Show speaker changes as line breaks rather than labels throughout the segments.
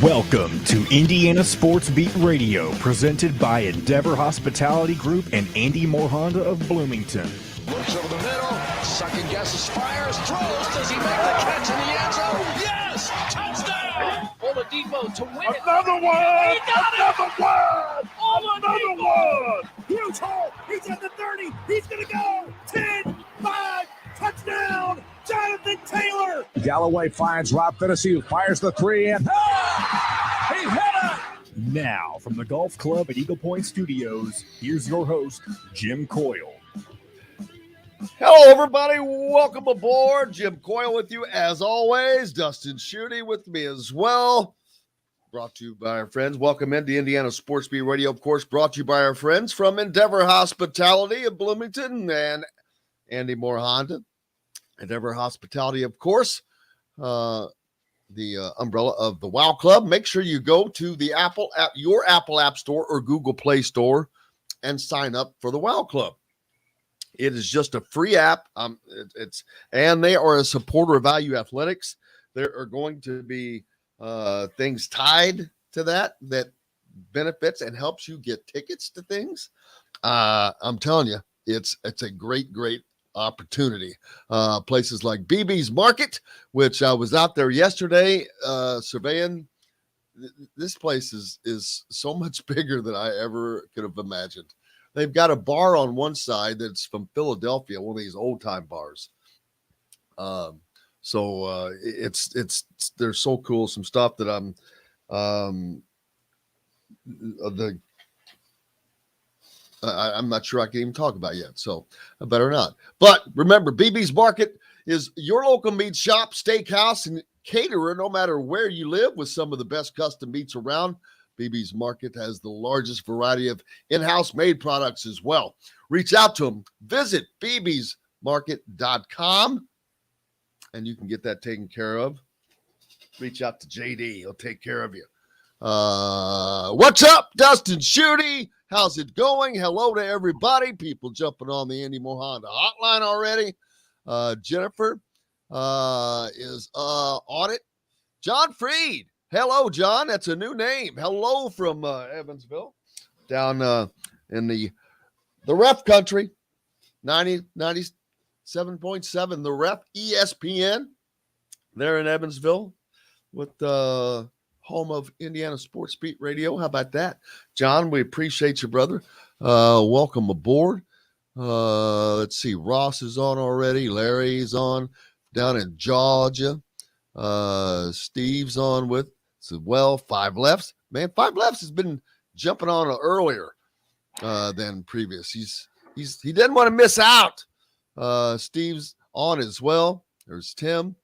Welcome to Indiana Sports Beat Radio, presented by Endeavor Hospitality Group and Andy Moore Honda of Bloomington.
Looks over the middle, second guesses, fires, throws. Does he make the catch in the end zone? Yes! Touchdown!
Oladipo to win it.
Another one!
He got
Another
it!
one!
Oladipo!
Another one! Huge hole! He's at the 30! He's gonna go! 10, 5, touchdown! Jonathan Taylor!
Galloway finds Rob Finnessy, who fires the three, and
He hit it!
Now, from the Golf Club at Eagle Point Studios, here's your host, Jim Coyle.
Hello, everybody. Welcome aboard. Jim Coyle with you, as always. Dustin Schutte with me as well. Brought to you by our friends. Welcome into Indiana Sports Beat Radio, of course, brought to you by our friends from Endeavor Hospitality of Bloomington and Andy Moore Honda. Endeavor Hospitality, of course, the umbrella of the WOW Club. Make sure you go to the your Apple App Store or Google Play Store and sign up for the WOW Club. It is just a free app. And they are a supporter of Value Athletics. There are going to be things tied to that benefits and helps you get tickets to things. I'm telling you, it's a great opportunity. Places like BB's Market, which I was out there yesterday surveying. This place is so much bigger than I ever could have imagined. They've got a bar on one side that's from Philadelphia, one of these old time bars. So they're so cool. Some stuff that I'm not sure I can even talk about yet, so I better not. But remember, BB's Market is your local meat shop, steakhouse, and caterer, no matter where you live, with some of the best custom meats around. BB's Market has the largest variety of in-house made products as well. Reach out to them. Visit bbsmarket.com, and you can get that taken care of. Reach out to JD. He'll take care of you. What's up, Dustin Schutte? How's it going? Hello to everybody. People jumping on the Andy Moore Honda hotline already. Jennifer is on it. John Freed. Hello, John. That's a new name. Hello from Evansville, down in the ref country, 97.7, the ref, ESPN, there in Evansville with the home of Indiana Sports Beat Radio. How about that? John, we appreciate you, brother. Welcome aboard. Let's see. Ross is on already. Larry's on down in Georgia. Steve's on with as well. Five Lefts. Man, Five Lefts has been jumping on earlier than previous. He didn't want to miss out. Steve's on as well. There's Tim.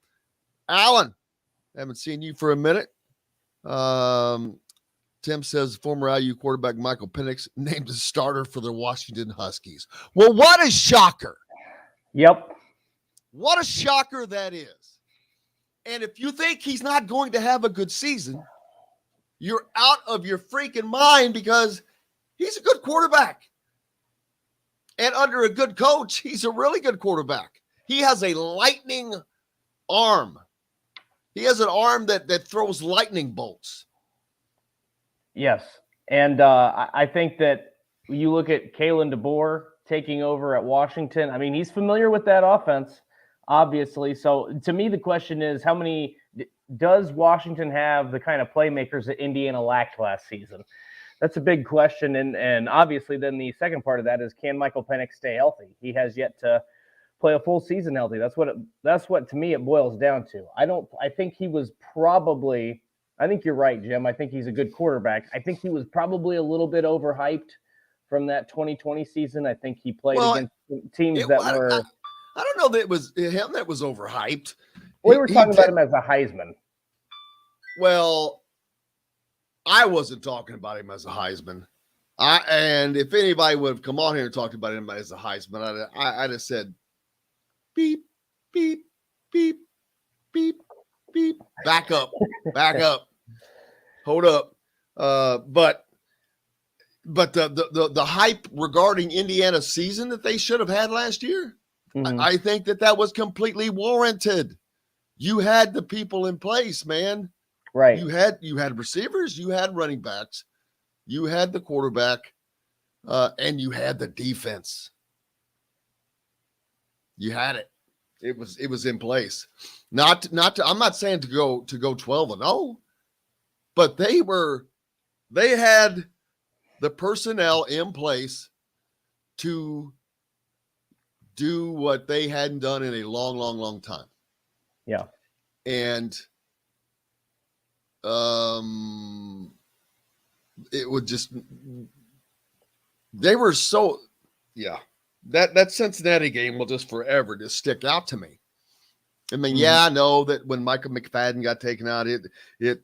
Alan, haven't seen you for a minute. Tim says former IU quarterback Michael Penix named as starter for the Washington Huskies. Well, what a shocker.
Yep.
What a shocker that is. And if you think he's not going to have a good season, you're out of your freaking mind, because he's a good quarterback. And under a good coach, he's a really good quarterback. He has a lightning arm. He has an arm that throws lightning bolts.
Yes. And I think that you look at Kalen DeBoer taking over at Washington. I mean, he's familiar with that offense, obviously. So to me, the question is, how many does Washington have the kind of playmakers that Indiana lacked last season? That's a big question. And obviously then the second part of that is, can Michael Penix stay healthy? He has yet to play a full season healthy. That's what to me it boils down to. I think you're right, Jim. I think he's a good quarterback. I think he was probably a little bit overhyped from that 2020 season. I think he played against teams that were.
I don't know that it was him that was overhyped.
We were talking about him as a Heisman.
Well, I wasn't talking about him as a Heisman. And if anybody would have come on here and talked about him as a Heisman, I'd have said, beep, beep, beep, beep, beep. Back up. Hold up. But the hype regarding Indiana's season that they should have had last year, I think that was completely warranted. You had the people in place, man.
Right.
You had receivers, you had running backs, you had the quarterback, and you had the defense. You had it. It was in place. I'm not saying to go 12-0, but they had the personnel in place to do what they hadn't done in a long, long, long time.
Yeah.
And it would just, they were so, yeah. That Cincinnati game will just forever just stick out to me. I mean, yeah, I know that when Michael McFadden got taken out, it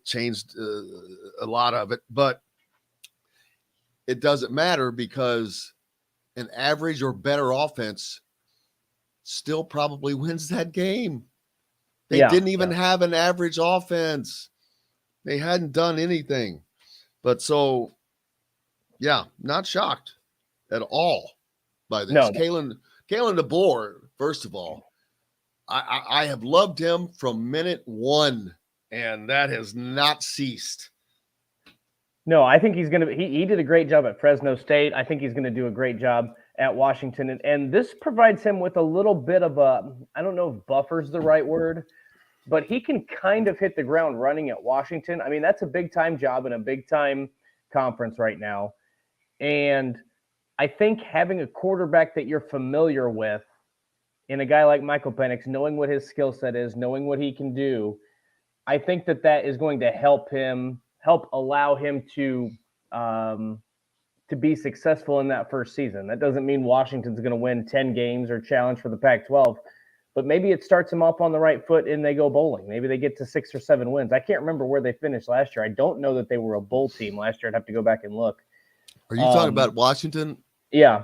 changed a lot of it, but it doesn't matter because an average or better offense still probably wins that game. They didn't even have an average offense. They hadn't done anything. But so, yeah, not shocked at all by this.
No.
Kalen DeBoer, first of all, I have loved him from minute one, and that has not ceased.
No, I think he's going to. He did a great job at Fresno State. I think he's going to do a great job at Washington, and this provides him with a little bit of a. I don't know if buffer's the right word, but he can kind of hit the ground running at Washington. I mean, that's a big time job and a big time conference right now, and I think having a quarterback that you're familiar with, in a guy like Michael Penix, knowing what his skill set is, knowing what he can do, I think that is going to help allow him to be successful in that first season. That doesn't mean Washington's going to win 10 games or challenge for the Pac-12, but maybe it starts them off on the right foot and they go bowling. Maybe they get to 6 or 7 wins. I can't remember where they finished last year. I don't know that they were a bowl team last year. I'd have to go back and look.
Are you talking about Washington?
Yeah.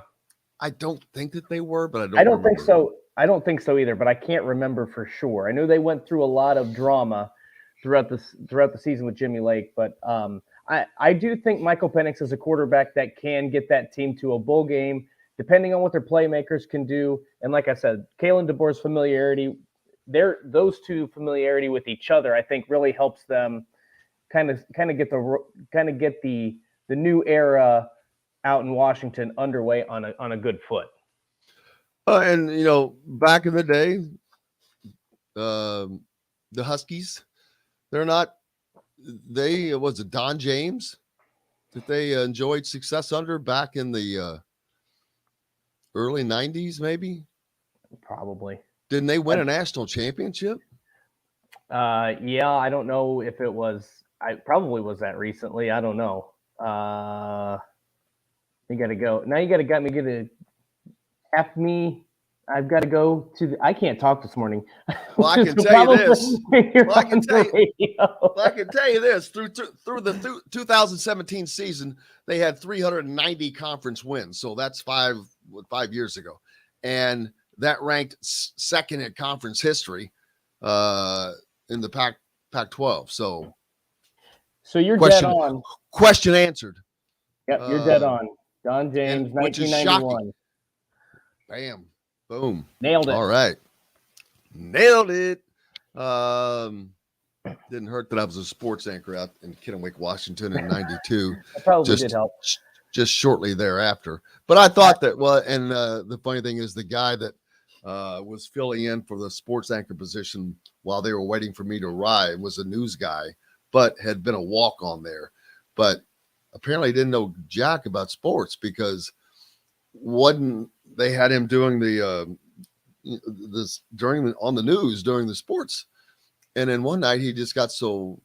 I don't think that they were, but
I don't think so. I don't think so either, but I can't remember for sure. I know they went through a lot of drama throughout the season with Jimmy Lake, but I do think Michael Penix is a quarterback that can get that team to a bowl game, depending on what their playmakers can do. And like I said, Kalen DeBoer's familiarity, those two familiarity with each other, I think really helps them kind of get the new era out in Washington underway on a good foot.
And back in the day, the Huskies, was it Don James that they enjoyed success under back in the early 90s, maybe?
Probably.
Didn't they win a national championship?
Yeah, I don't know if it was. I probably was that recently. I don't know. You got to go. Now you got to have me. I've got to go to I can't talk this morning.
Well, I can tell you this. I can tell you this. Through the 2017 season, they had 390 conference wins. So that's 5 years ago. And that ranked second in conference history in the Pac-12. So
you're dead on.
Question answered.
Yep, you're dead on. Don James, 1991.
Bam. Boom.
Nailed it.
All right. Nailed it. Didn't hurt that I was a sports anchor out in Kennewick, Washington in 92.
That probably did help.
Just shortly thereafter. But I thought that, and the funny thing is the guy that was filling in for the sports anchor position while they were waiting for me to arrive was a news guy, but had been a walk-on there. But apparently didn't know jack about sports because they had him doing on the news during the sports. And then one night he just got so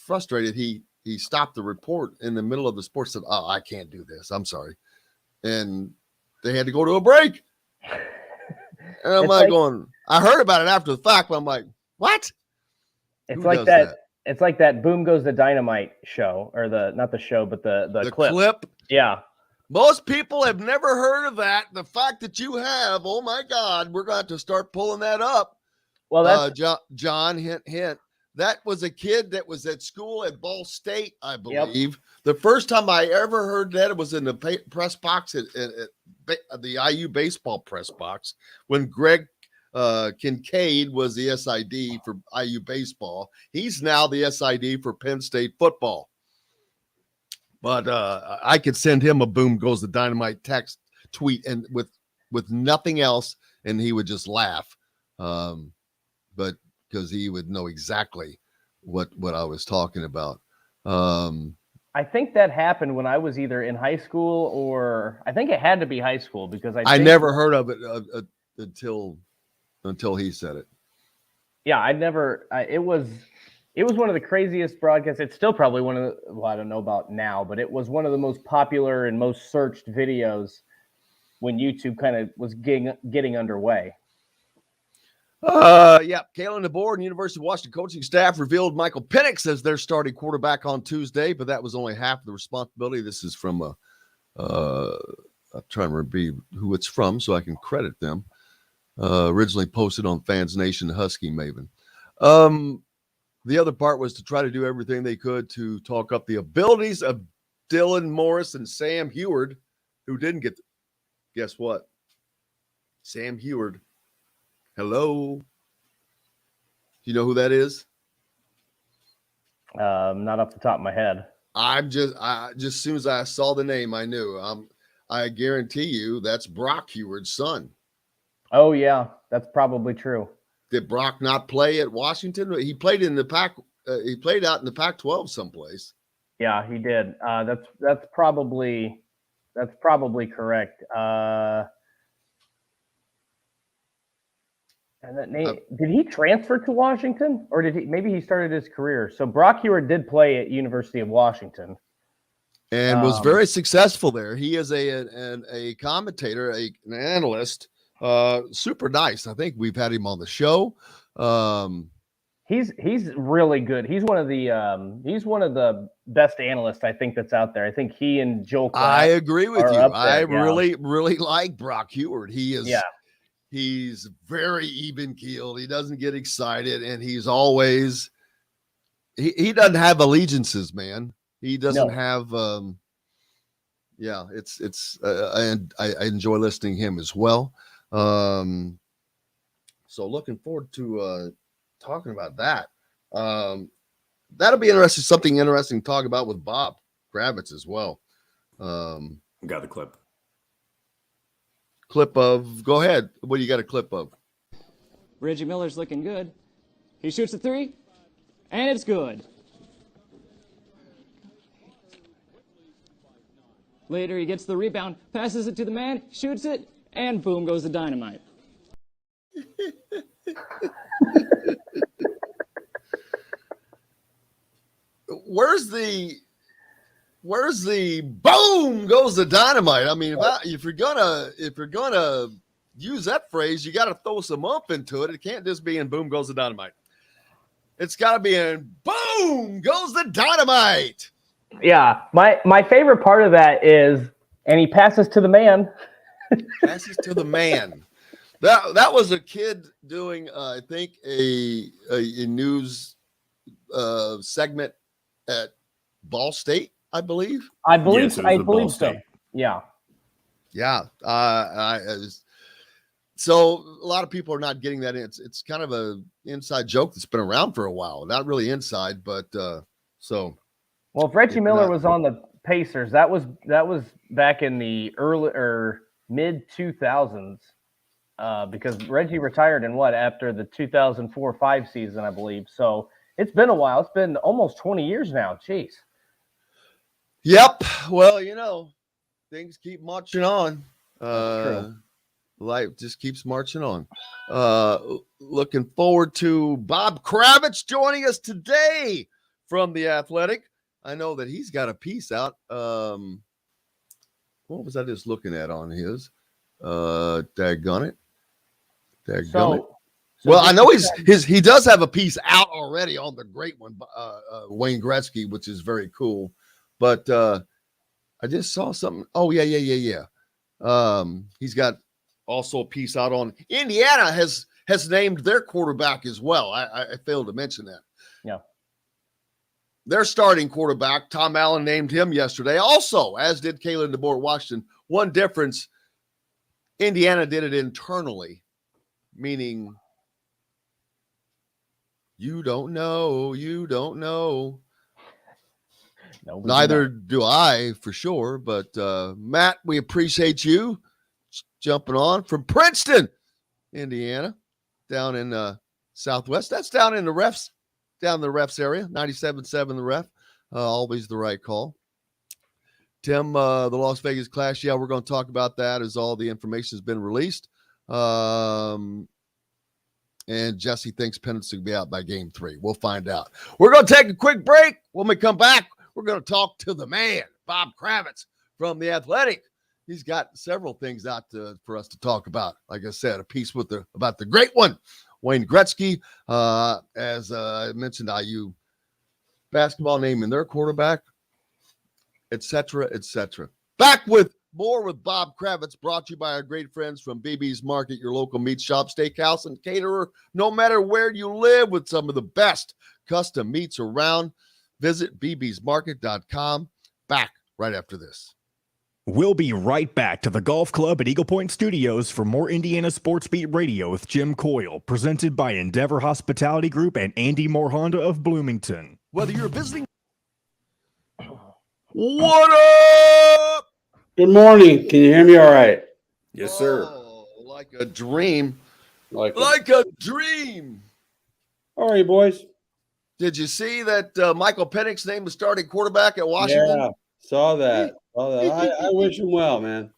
frustrated. He stopped the report in the middle of the sports, said, "Oh, I can't do this. I'm sorry." And they had to go to a break. And I'm going, I heard about it after the fact, but I'm like, what?
It's like that. It's like that Boom Goes the Dynamite show, or not the show, but the clip. Yeah.
Most people have never heard of that. The fact that you have, oh my God, we're going to have to start pulling that up.
Well, that's
John, hint. That was a kid that was at school at Ball State, I believe. Yep. The first time I ever heard that, it was in the press box at the IU baseball press box when Greg Kincaid was the SID for IU baseball. He's now the SID for Penn State football. But I could send him a boom goes the dynamite text tweet and with nothing else, and he would just laugh. But because he would know exactly what I was talking about.
I think that happened when I was either in high school or I think it had to be high school because I
never heard of it until he said it.
Yeah, it was one of the craziest broadcasts. It's still probably one of the, well, I don't know about now, but it was one of the most popular and most searched videos when YouTube kind of was getting underway.
Kalen DeBoer and University of Washington coaching staff revealed Michael Penix as their starting quarterback on Tuesday, but that was only half of the responsibility. This is from I'm trying to remember who it's from so I can credit them. Originally posted on Fans Nation, Husky Maven. The other part was to try to do everything they could to talk up the abilities of Dylan Morris and Sam Heward, who didn't get guess what? Sam Heward. Hello. You know who that is?
Not off the top of my head.
I just as soon as I saw the name, I knew. I guarantee you that's Brock Heward's son.
Oh yeah, that's probably true.
Did Brock not play at Washington? He played in the Pac. He played out in the Pac-12 someplace.
Yeah, he did. That's probably correct. And that name, did he transfer to Washington, or maybe he started his career? So Brock Heward did play at University of Washington,
and was very successful there. He is a commentator, an analyst. Super nice. I think we've had him on the show.
He's really good. He's one of the best analysts I think that's out there. I think he and Joel Klatt
I agree with you. I
really
really like Brock Heward. He is.
Yeah.
He's very even keeled. He doesn't get excited, and he's always he doesn't have allegiances, man. He doesn't have. I enjoy listening to him as well. So looking forward to talking about that. That'll be interesting. Something interesting to talk about with Bob Kravitz as well.
Got the clip.
Clip of, go ahead. What do you got a clip of?
Reggie Miller's looking good. He shoots a three, and it's good. Later, he gets the rebound, passes it to the man, shoots it, and boom goes the dynamite.
Where's the boom goes the dynamite? I mean, if you're gonna use that phrase, you got to throw some up into it. It can't just be in boom goes the dynamite. It's got to be in boom goes the dynamite.
Yeah, my favorite part of that is, and he passes to the man.
Passes to the man. That was a kid doing, I think, a news segment at Ball State. I believe.
I believe so. Yeah.
Yeah. So a lot of people are not getting that. It's kind of a inside joke that's been around for a while. Not really inside, but so.
Well, if Reggie Miller was on the Pacers, that was back in the early or mid 2000s, because Reggie retired after the 2004-05 season, I believe. So it's been a while. It's been almost 20 years now. Jeez.
Yep. Well, things keep marching on. Life just keeps marching on. Looking forward to Bob Kravitz joining us today from The Athletic. I know that he's got a piece out. What was I just looking at on his? Daggone it. Well, I know he does have a piece out already on the great one, Wayne Gretzky, which is very cool. But I just saw something. Oh, yeah. He's got also a piece out on Indiana has named their quarterback as well. I failed to mention that.
Yeah.
Their starting quarterback, Tom Allen, named him yesterday also, as did Kalen DeBoer at Washington. One difference, Indiana did it internally. meaning you don't know. Neither do I, for sure. But Matt, we appreciate you jumping on from Princeton, Indiana, down in Southwest. That's down in the refs area, 97.7 the ref. Always the right call. Tim, the Las Vegas Clash, yeah, we're going to talk about that as all the information has been released. And Jesse thinks Pennant's going to be out by game 3. We'll find out. We're going to take a quick break. When we come back, we're going to talk to the man, Bob Kravitz from The Athletic. He's got several things out for us to talk about. Like I said, a piece about the great one, Wayne Gretzky. As I mentioned, IU basketball naming their quarterback, etc., etc. Back with more with Bob Kravitz, brought to you by our great friends from BB's Market, your local meat shop, steakhouse, and caterer, no matter where you live, with some of the best custom meats around. Visit bbsmarket.com. Back right after this.
We'll be right back to the Golf Club at Eagle Point Studios for more Indiana Sports Beat Radio with Jim Coyle, presented by Endeavor Hospitality Group and Andy Moore Honda of Bloomington.
Whether you're visiting... What up?
Good morning. Can you hear me all right?
Yes, sir.
Like a dream.
Like
a dream.
All right, boys.
Did you see that Michael Penix's name was starting quarterback at Washington?
Yeah, saw that. I wish him well, man.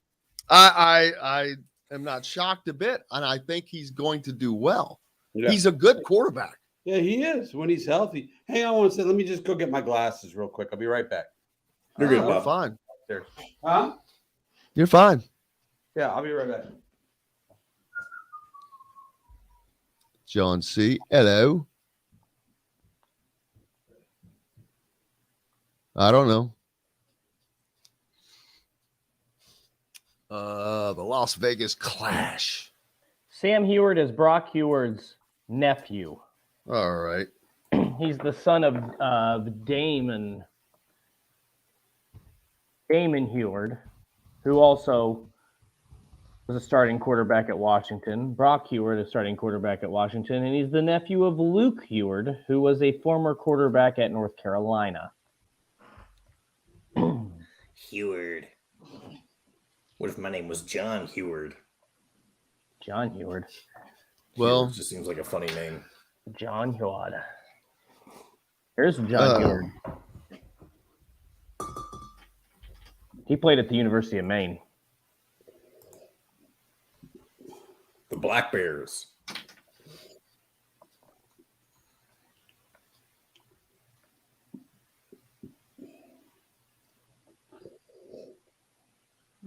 I am not shocked a bit, and I think he's going to do well. Yeah. He's a good quarterback.
Yeah, he is when he's healthy. Hang on one second. Let me just go get my glasses real quick. I'll be right back.
You're good,
Bob.
Bob.
Fine.
Huh?
You're fine.
Yeah, I'll be right back.
John C. Hello. I don't know. The Las Vegas Clash.
Sam Heward is Brock Heward's nephew.
All right.
He's the son of Damon Heward, who also was a starting quarterback at Washington. Brock Heward is starting quarterback at Washington, and he's the nephew of Luke Heward, who was a former quarterback at North Carolina.
Heward. What if my name was John Heward?
John Heward.
Well,
Heward just seems like a funny name.
John Heward. Here's John Heward. He played at the University of Maine.
The Black Bears.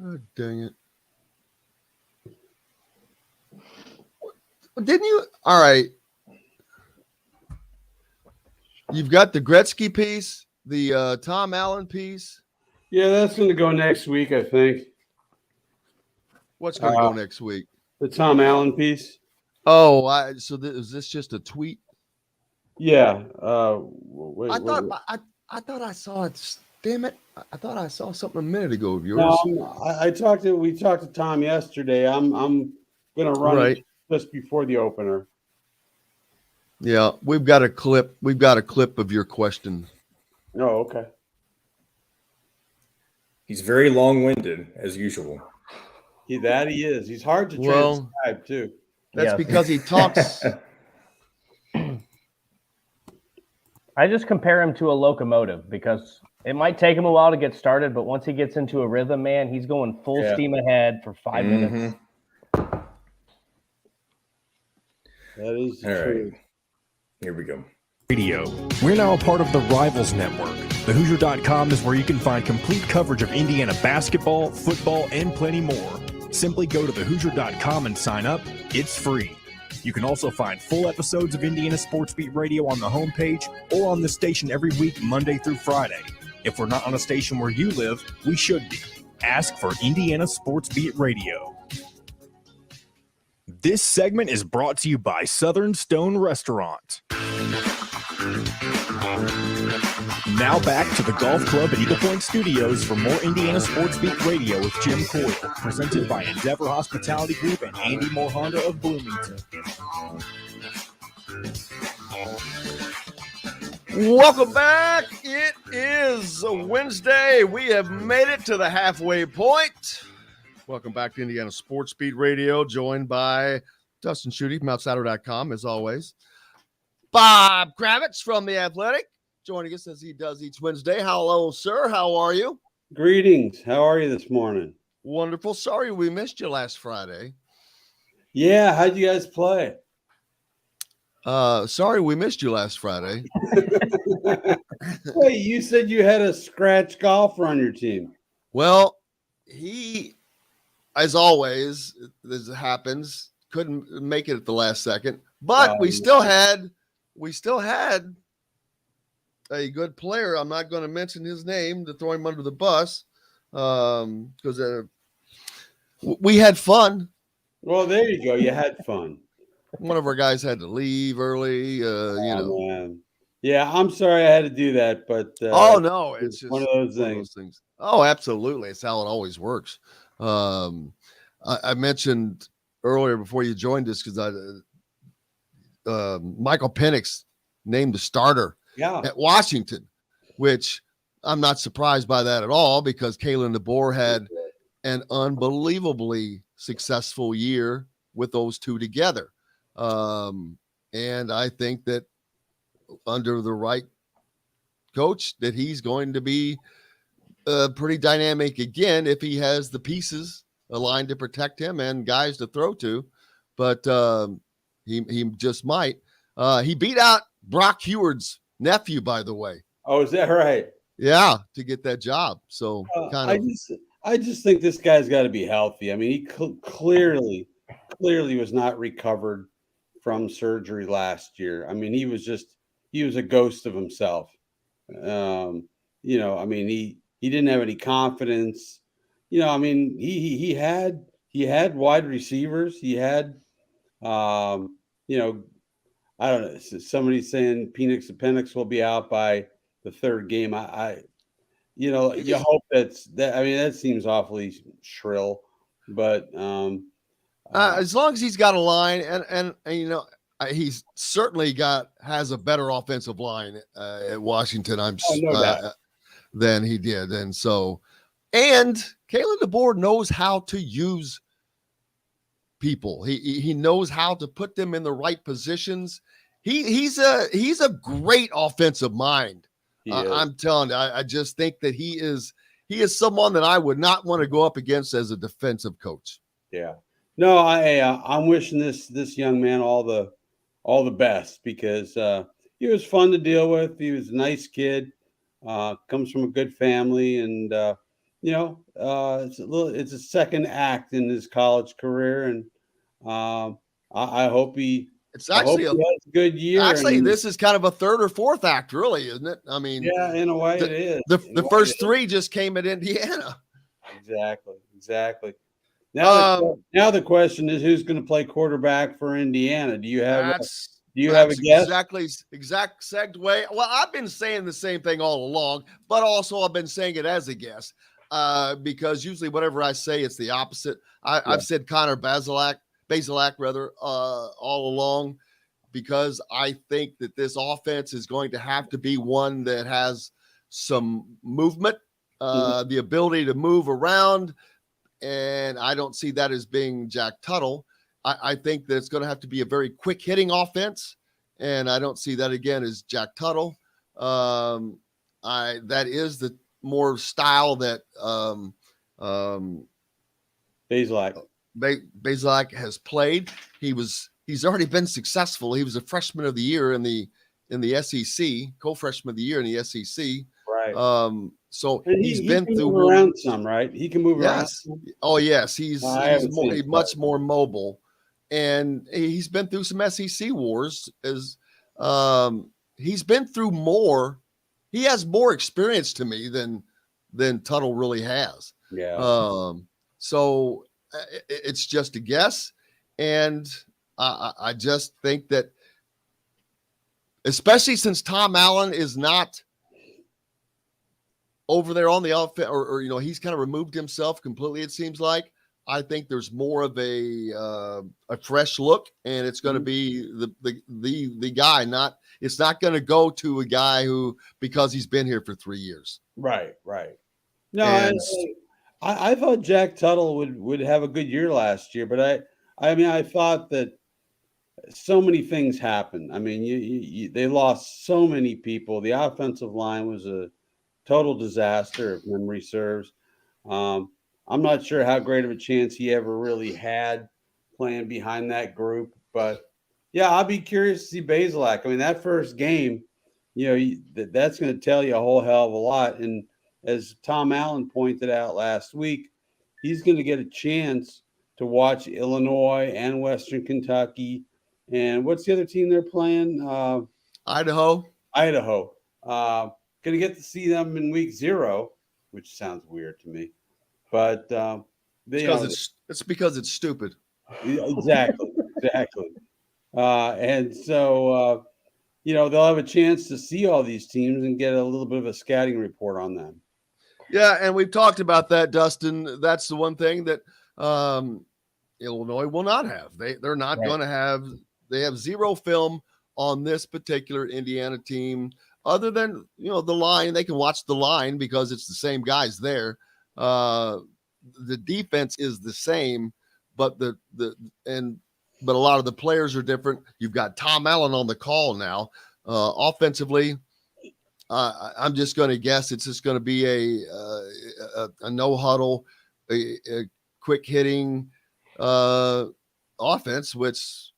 Oh, dang it. Didn't you? All right. You've got the Gretzky piece, the Tom Allen piece.
Yeah, that's going to go next week, I think.
What's going to go next week?
The Tom Allen piece.
Oh, is this just a tweet?
Yeah.
I thought I saw it. Damn it! I thought I saw something a minute ago of yours.
No, we talked to Tom yesterday. I'm going to run it just before the opener.
Yeah, we've got a clip. We've got a clip of your question.
Oh, okay.
He's very long-winded, as usual.
He is. He's hard to transcribe, too.
That's because he talks.
I just compare him to a locomotive because it might take him a while to get started, but once he gets into a rhythm, man, he's going full steam ahead for 5 minutes.
That is
true. Right. Here we go.
Radio. We're now a part of the Rivals Network. TheHoosier.com is where you can find complete coverage of Indiana basketball, football, and plenty more. Simply go to TheHoosier.com and sign up. It's free. You can also find full episodes of Indiana Sports Beat Radio on the homepage or on the station every week, Monday through Friday. If we're not on a station where you live, we should be. Ask for Indiana Sports Beat Radio. This segment is brought to you by Southern Stone Restaurant. Now back to the Golf Club at Eagle Point Studios for more Indiana Sports Beat Radio with Jim Coyle, presented by Endeavor Hospitality Group and Andy Moore Honda of Bloomington.
Welcome back. It is a Wednesday. We have made it to the halfway point. Welcome back to Indiana Sports Beat Radio, joined by Dustin Schutte from Outsider.com, as always. Bob Kravitz from The Athletic, joining us as he does each Wednesday. Hello, sir. How are you?
Greetings. How are you this morning?
Wonderful. Sorry we missed you last Friday.
Yeah, how'd you guys play?
Sorry we missed you last Friday.
Wait, you said you had a scratch golfer on your team.
Well, he, as always, this happens, couldn't make it at the last second, but we still had a good player. I'm not going to mention his name to throw him under the bus because we had fun.
Well, there you go. You had fun.
One of our guys had to leave early,
Man. Yeah, I'm sorry I had to do that, but
oh no, it's just
one of those things.
Oh, absolutely. It's how it always works. I mentioned earlier before you joined us because Michael Penix named the starter at Washington, which I'm not surprised by that at all because Kalen DeBoer had an unbelievably successful year with those two together. And I think that under the right coach that he's going to be pretty dynamic again if he has the pieces aligned to protect him and guys to throw to, but he just might. He beat out Brock Heward's nephew, by the way.
Oh, is that right?
Yeah, to get that job. So
I just think this guy's got to be healthy. I mean, he clearly was not recovered from surgery last year. I mean, he was a ghost of himself. I mean, he didn't have any confidence. I mean, he had wide receivers. He had, I don't know. Somebody's saying Penix will be out by the third game. You hope that. I mean, that seems awfully shrill, but
as long as he's got a line and he's certainly has a better offensive line at Washington. Than he did, and Kalen DeBoer knows how to use people. He knows how to put them in the right positions. He's a great offensive mind. I'm telling you, I just think that he is someone that I would not want to go up against as a defensive coach.
Yeah. No, I'm wishing this young man all the best because he was fun to deal with. He was a nice kid, comes from a good family, and it's a second act in his college career, and I hope he. It's actually a good year.
Actually, this is kind of a third or fourth act, really, isn't it? I mean,
yeah, in a way it is.
The first three just came at Indiana.
Exactly. Now the question is, who's going to play quarterback for Indiana? Do you have a guess? Exact
segue. Well, I've been saying the same thing all along, but also I've been saying it as a guess because usually whatever I say, it's the opposite. I've said Connor Bazelak all along because I think that this offense is going to have to be one that has some movement, the ability to move around. And I don't see that as being Jack Tuttle. I think that it's going to have to be a very quick hitting offense. And I don't see that again as Jack Tuttle. That is the more style that Bazelak has played. He's already been successful. He was a freshman of the year in the SEC, co-freshman of the year in the SEC.
Right.
So
he's been through around some, right? He can move around.
Oh yes, he's much more mobile, and he's been through some SEC wars. He's been through more. He has more experience to me than Tuttle really has.
Yeah.
So it's just a guess, and I just think that, especially since Tom Allen is not over there on the offense, or he's kind of removed himself completely. It seems like. I think there's more of a fresh look, and it's going to be the guy. It's not going to go to a guy who, because he's been here for 3 years.
Right. No, I thought Jack Tuttle would have a good year last year, but I thought that so many things happened. I mean, they lost so many people. The offensive line was a total disaster, if memory serves. I'm not sure how great of a chance he ever really had playing behind that group, but yeah, I'll be curious to see Bozich. I mean, that first game, that's going to tell you a whole hell of a lot. And as Tom Allen pointed out last week, he's going to get a chance to watch Illinois and Western Kentucky. And what's the other team they're playing?
Idaho.
Going to get to see them in week 0, which sounds weird to me. But
it's because it's stupid.
Exactly. And so, they'll have a chance to see all these teams and get a little bit of a scouting report on them.
Yeah, and we've talked about that, Dustin. That's the one thing that Illinois will not have. They're not going to have. They have 0 film on this particular Indiana team, other than the line. They can watch the line because it's the same guys there. The defense is the same, but a lot of the players are different. You've got Tom Allen on the call now. Offensively, I'm just going to guess it's just going to be a no huddle, a quick hitting offense, which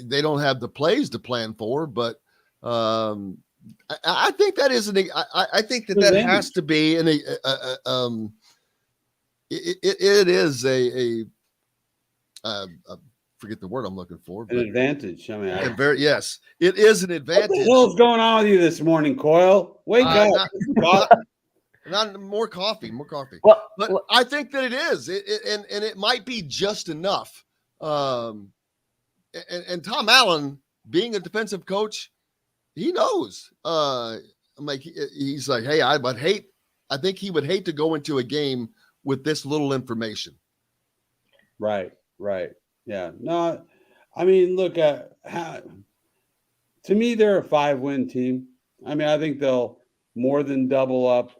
they don't have the plays to plan for. But I think that is I think that has to be it is a forget the word I'm looking for.
An advantage. I mean,
yes, it is an advantage.
What the hell's going on with you this morning, Coyle? Wake up!
Not more coffee.
Well,
but I think that it is, and it might be just enough. And Tom Allen, being a defensive coach, he knows. He's like, hey, I think he would hate to go into a game with this little information.
Right. Yeah. No, I mean, look at to me, they're a 5-win team. I mean, I think they'll more than double up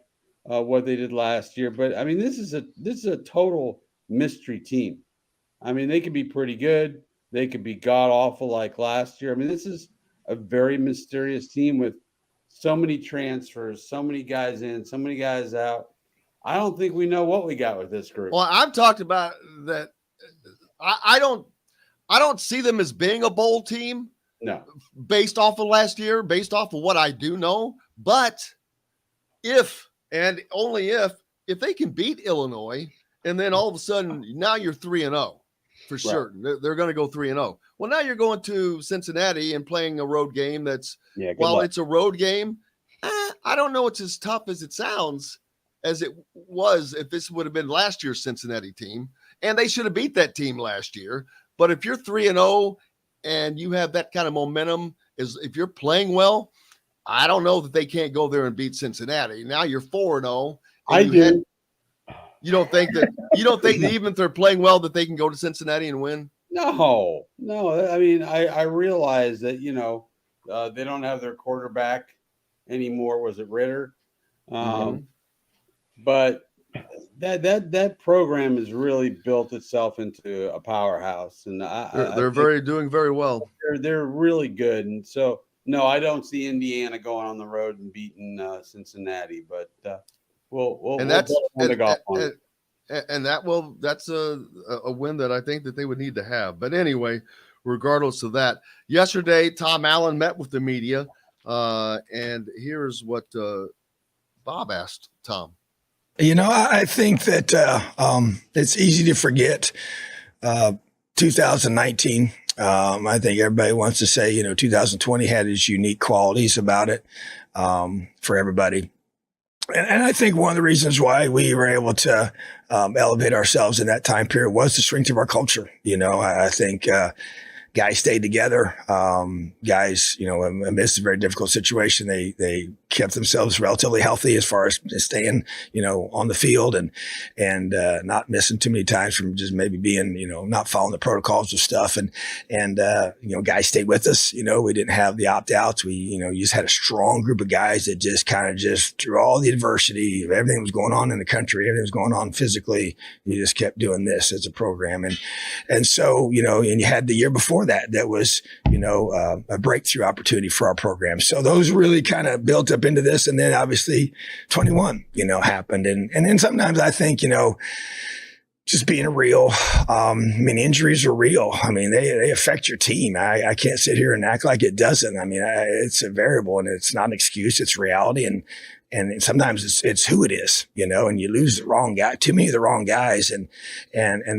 what they did last year. But I mean, this is a total mystery team. I mean, they could be pretty good. They could be god awful like last year. I mean, this is a very mysterious team with so many transfers, so many guys in, so many guys out. I don't think we know what we got with this group.
Well, I've talked about that. I don't see them as being a bowl team.
No.
Based off of last year, based off of what I do know. But if, and only if they can beat Illinois, and then all of a sudden now you're 3-0 for sure. Right. They're going to go 3-0. Well, now you're going to Cincinnati and playing a road game that's, while it's a road game, I don't know it's as tough as it sounds as it was if this would have been last year's Cincinnati team. And they should have beat that team last year. But if you're 3-0 and you have that kind of momentum, if you're playing well, I don't know that they can't go there and beat Cincinnati. Now you're 4-0. You don't think that even if they're playing well that they can go to Cincinnati and win?
No. I mean, I realize that, they don't have their quarterback anymore. Was it Ritter? But that program has really built itself into a powerhouse, and
they're doing very well.
They're really good, and so no, I don't see Indiana going on the road and beating Cincinnati, but that's a win that I think that they would need to have. But anyway, regardless of that, yesterday Tom Allen met with the media, and here's what Bob asked Tom.
I think that it's easy to forget 2019. I think everybody wants to say, 2020 had its unique qualities about it for everybody. And I think one of the reasons why we were able to elevate ourselves in that time period was the strength of our culture. I think guys stayed together. Guys, amidst a very difficult situation, they kept themselves relatively healthy as far as staying, on the field and not missing too many times from just maybe being, not following the protocols of stuff. And guys stayed with us. We didn't have the opt-outs. We, you just had a strong group of guys that just kind of just through all the adversity of everything that was going on in the country, everything was going on physically, you just kept doing this as a program. And so, and you had the year before that was, a breakthrough opportunity for our program. So those really kind of built up into this. And then obviously 21, happened. And then sometimes I think, just being real. Injuries are real. They affect your team. I can't sit here and act like it doesn't. It's a variable and it's not an excuse. It's reality. And sometimes it's who it is, and you lose the wrong guy, too many of the wrong guys. And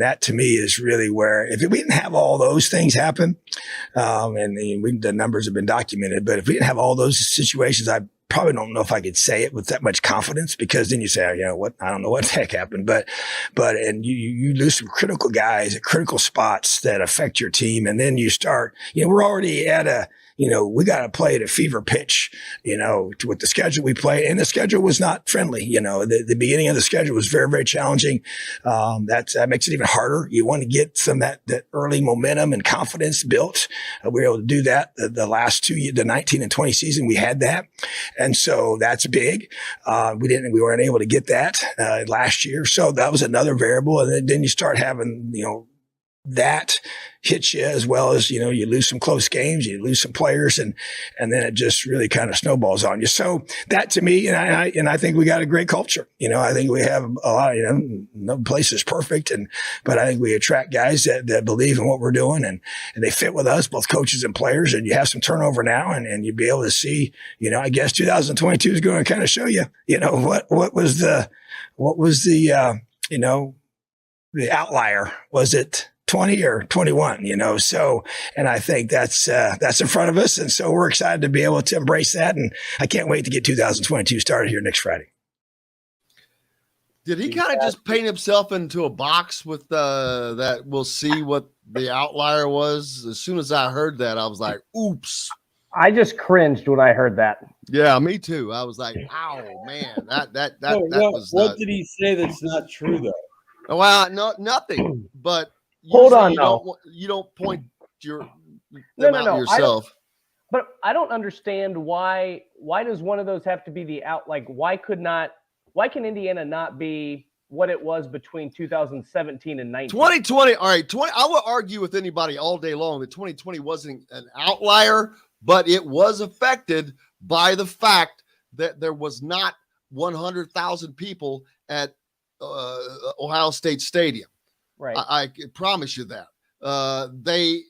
that to me is really where, if we didn't have all those things happen, the numbers have been documented, but if we didn't have all those situations, I probably don't know if I could say it with that much confidence, because then you say, I don't know what the heck happened, but you lose some critical guys at critical spots that affect your team. And then you start, we're already at we got to play at a fever pitch, with the schedule we play. And the schedule was not friendly. The beginning of the schedule was very, very challenging. That makes it even harder. You want to get some that early momentum and confidence built. We were able to do that the last 2 years, the 19 and 20 season, we had that. And so that's big. We weren't able to get that last year. So that was another variable. And then you start having, that hits you, as well as, you lose some close games, you lose some players, and then it just really kind of snowballs on you. So that to me, and I think we got a great culture. I think we have a lot, no place is perfect. But I think we attract guys that believe in what we're doing and they fit with us, both coaches and players. And you have some turnover now and you'll be able to see, I guess 2022 is going to kind of show you, what was the outlier? Was it 20 or 21, so, and I think that's in front of us. And so we're excited to be able to embrace that. And I can't wait to get 2022 started here next Friday.
Did he kind of just paint himself into a box with that? We'll see what the outlier was. As soon as I heard that, I was like, oops.
I just cringed when I heard that.
Yeah, me too. I was like, ow, man, that was
what did he say that's not true though?
Well, no, nothing, but
hold on,
you don't point out
yourself. But I don't understand why does one of those have to be the out? Like, why can Indiana not be what it was between 2017 and 19?
2020, all right, I will argue with anybody all day long that 2020 wasn't an outlier, but it was affected by the fact that there was not 100,000 people at Ohio State Stadium.
Right.
I promise you that. They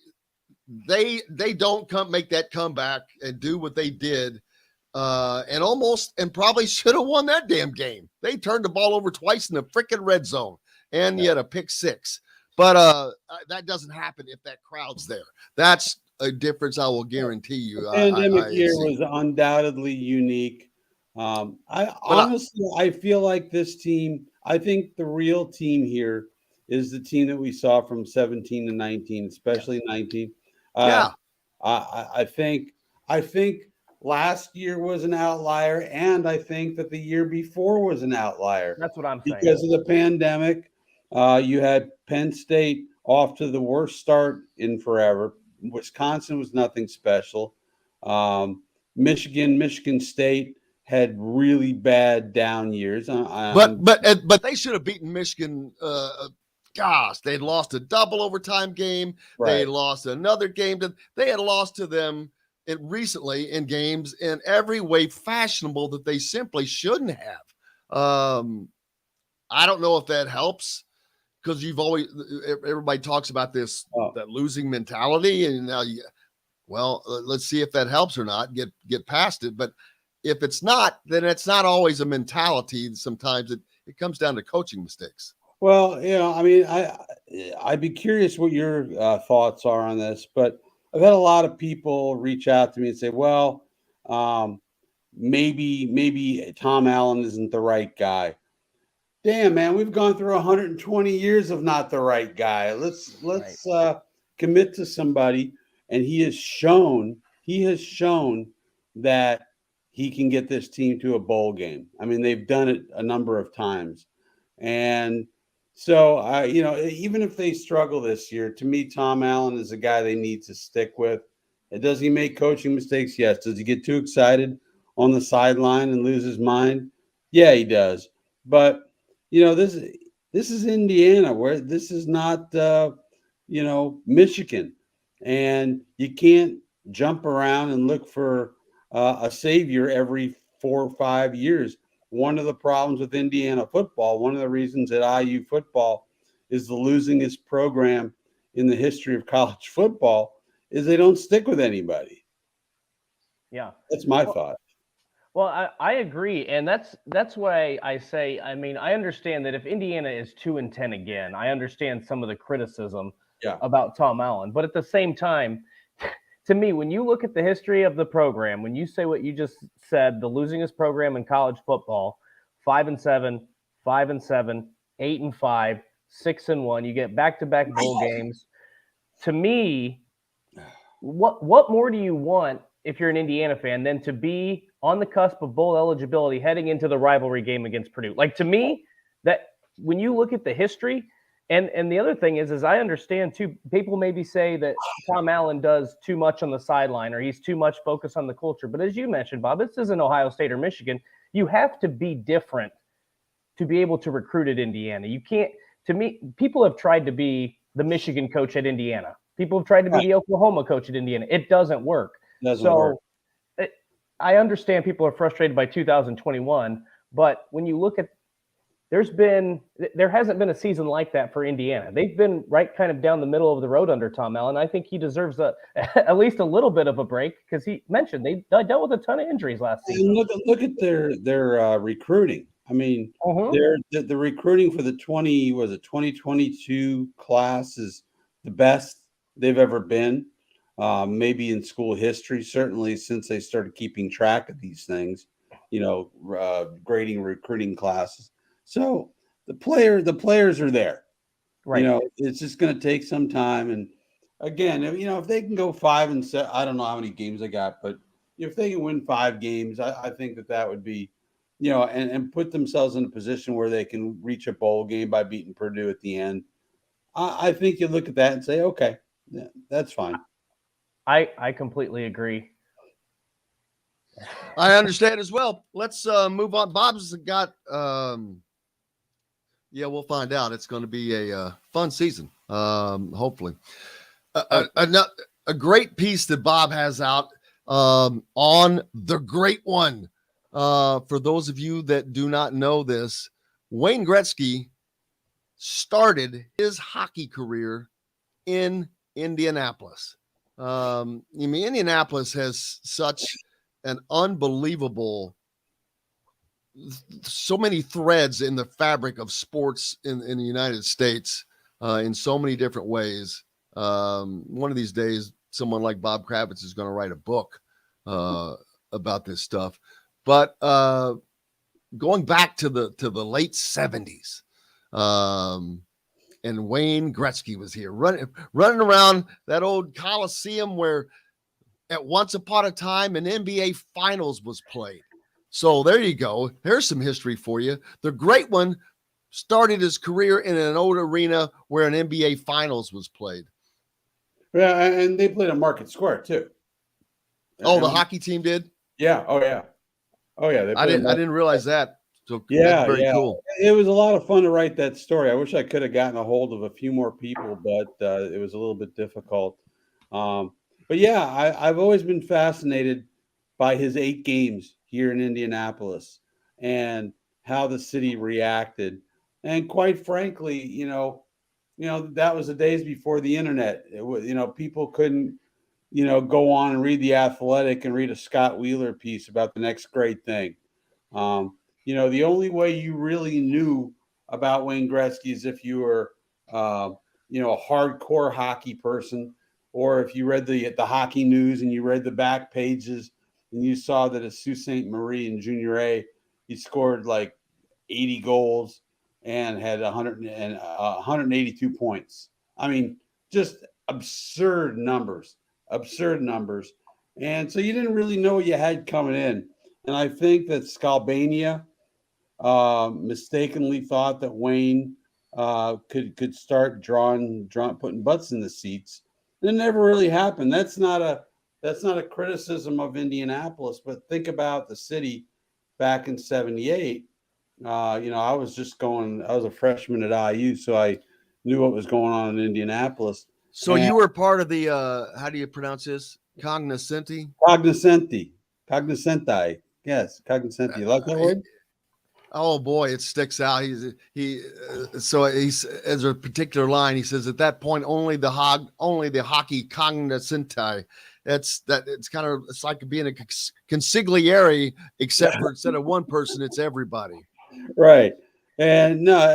don't make that comeback and do what they did, and probably should have won that damn game. They turned the ball over twice in the freaking red zone, and you had a pick six. But that doesn't happen if that crowd's there. That's a difference, I will guarantee you.
The pandemic year was undoubtedly unique. I feel like this team, I think the real team here is the team that we saw from 17 to 19, especially 19. I think last year was an outlier, and I think that the year before was an outlier.
That's what I'm saying.
Because of the pandemic, you had Penn State off to the worst start in forever. Wisconsin was nothing special. Michigan State had really bad down years.
But they should have beaten Michigan. Gosh, they'd lost a double overtime game.
Right.
They lost another game. They had lost to them recently in games in every way fashionable that they simply shouldn't have. I don't know if that helps, because everybody talks about this that losing mentality, and now let's see if that helps or not. Get past it, but if it's not, then it's not always a mentality. Sometimes it comes down to coaching mistakes.
Well, I'd be curious what your thoughts are on this, but I've had a lot of people reach out to me and say, well, maybe Tom Allen isn't the right guy. Damn, man, we've gone through 120 years of not the right guy. Let's commit to somebody. And he has shown that he can get this team to a bowl game. I mean, they've done it a number of times. And so, even if they struggle this year, to me, Tom Allen is a guy they need to stick with. And does he make coaching mistakes? Yes. Does he get too excited on the sideline and lose his mind? Yeah, he does. But, this is Indiana, where this is not, Michigan. And you can't jump around and look for a savior every 4 or 5 years. One of the problems with Indiana football, one of the reasons that IU football is the losingest program in the history of college football, is they don't stick with anybody.
Yeah.
That's my thought.
Well, I agree. And that's why I say, I mean, I understand that if Indiana is 2-10 again, I understand some of the criticism about Tom Allen. But at the same time, to me, when you look at the history of the program, when you say what you just said, the losingest program in college football, 5-7, 5-7, 8-5, 6-1, you get back-to-back bowl games. To me, what more do you want if you're an Indiana fan than to be on the cusp of bowl eligibility heading into the rivalry game against Purdue? Like, to me, that when you look at the history, and the other thing is I understand too, people maybe say that Tom Allen does too much on the sideline or he's too much focused on the culture. But as you mentioned, Bob, this isn't Ohio State or Michigan. You have to be different to be able to recruit at Indiana. You can't, to me, people have tried to be the Michigan coach at Indiana. People have tried to be the Oklahoma coach at Indiana. It doesn't work.
Doesn't work.
I understand people are frustrated by 2021, but when you look at, there hasn't been a season like that for Indiana. They've been right kind of down the middle of the road under Tom Allen. I think he deserves at least a little bit of a break, because he mentioned they dealt with a ton of injuries last season.
And look at their recruiting. I mean, the recruiting for the 2022 class is the best they've ever been, maybe in school history, certainly since they started keeping track of these things, grading recruiting classes. So the players are there,
right?
It's just going to take some time. And again, if they can go 5-7, I don't know how many games they got, but if they can win 5 games, I think that would be, and put themselves in a position where they can reach a bowl game by beating Purdue at the end. I think you look at that and say, okay, yeah, that's fine.
I completely agree.
I understand as well. Let's move on. Bob's got, we'll find out. It's going to be a fun season, hopefully. A great piece that Bob has out on the great one. For those of you that do not know this, Wayne Gretzky started his hockey career in Indianapolis. Indianapolis has such an unbelievable, so many threads in the fabric of sports in the United States in so many different ways. One of these days, someone like Bob Kravitz is going to write a book about this stuff. But going back to the late 70s, and Wayne Gretzky was here running around that old Coliseum where at once upon a time an NBA Finals was played. So there you go. There's some history for you. The great one started his career in an old arena where an NBA Finals was played.
Yeah, and they played at Market Square too.
Oh, the hockey team did?
Yeah. Oh, yeah.
I didn't realize that. So that's very cool.
It was a lot of fun to write that story. I wish I could have gotten a hold of a few more people, but it was a little bit difficult. But yeah, I've always been fascinated by his 8 games here in Indianapolis and how the city reacted. And quite frankly, that was the days before the internet. It was, people couldn't, go on and read The Athletic and read a Scott Wheeler piece about the next great thing. The only way you really knew about Wayne Gretzky is if you were, a hardcore hockey person, or if you read the hockey news and you read the back pages and you saw that at Sault Ste. Marie in Junior A, he scored like 80 goals and had 182 points. I mean, just absurd numbers. And so you didn't really know what you had coming in. And I think that Scalbania mistakenly thought that Wayne could start putting butts in the seats. It never really happened. That's not a criticism of Indianapolis, but think about the city back in '78. I was a freshman at IU, so I knew what was going on in Indianapolis.
So you were part of the how do you pronounce this? Cognoscenti?
Cognoscenti. Yes, cognoscenti. You like that word?
Oh boy, it sticks out. As a particular line. He says at that point only the hockey cognoscenti. It's like being a consigliere, except for instead of one person, it's everybody.
Right. And no,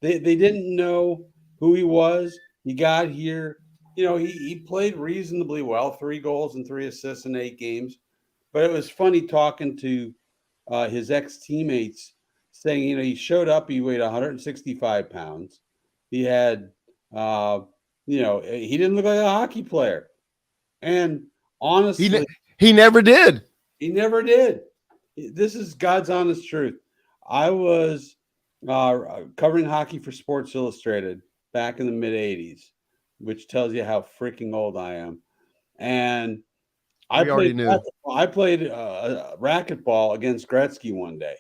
they didn't know who he was. He got here. He played reasonably well, 3 goals and 3 assists in 8 games. But it was funny talking to his ex-teammates saying, he showed up, he weighed 165 pounds. He had, he didn't look like a hockey player. And honestly,
he never did.
He never did. This is God's honest truth. I was covering hockey for Sports Illustrated back in the mid-'80s, which tells you how freaking old I am. And I played racquetball against Gretzky one day.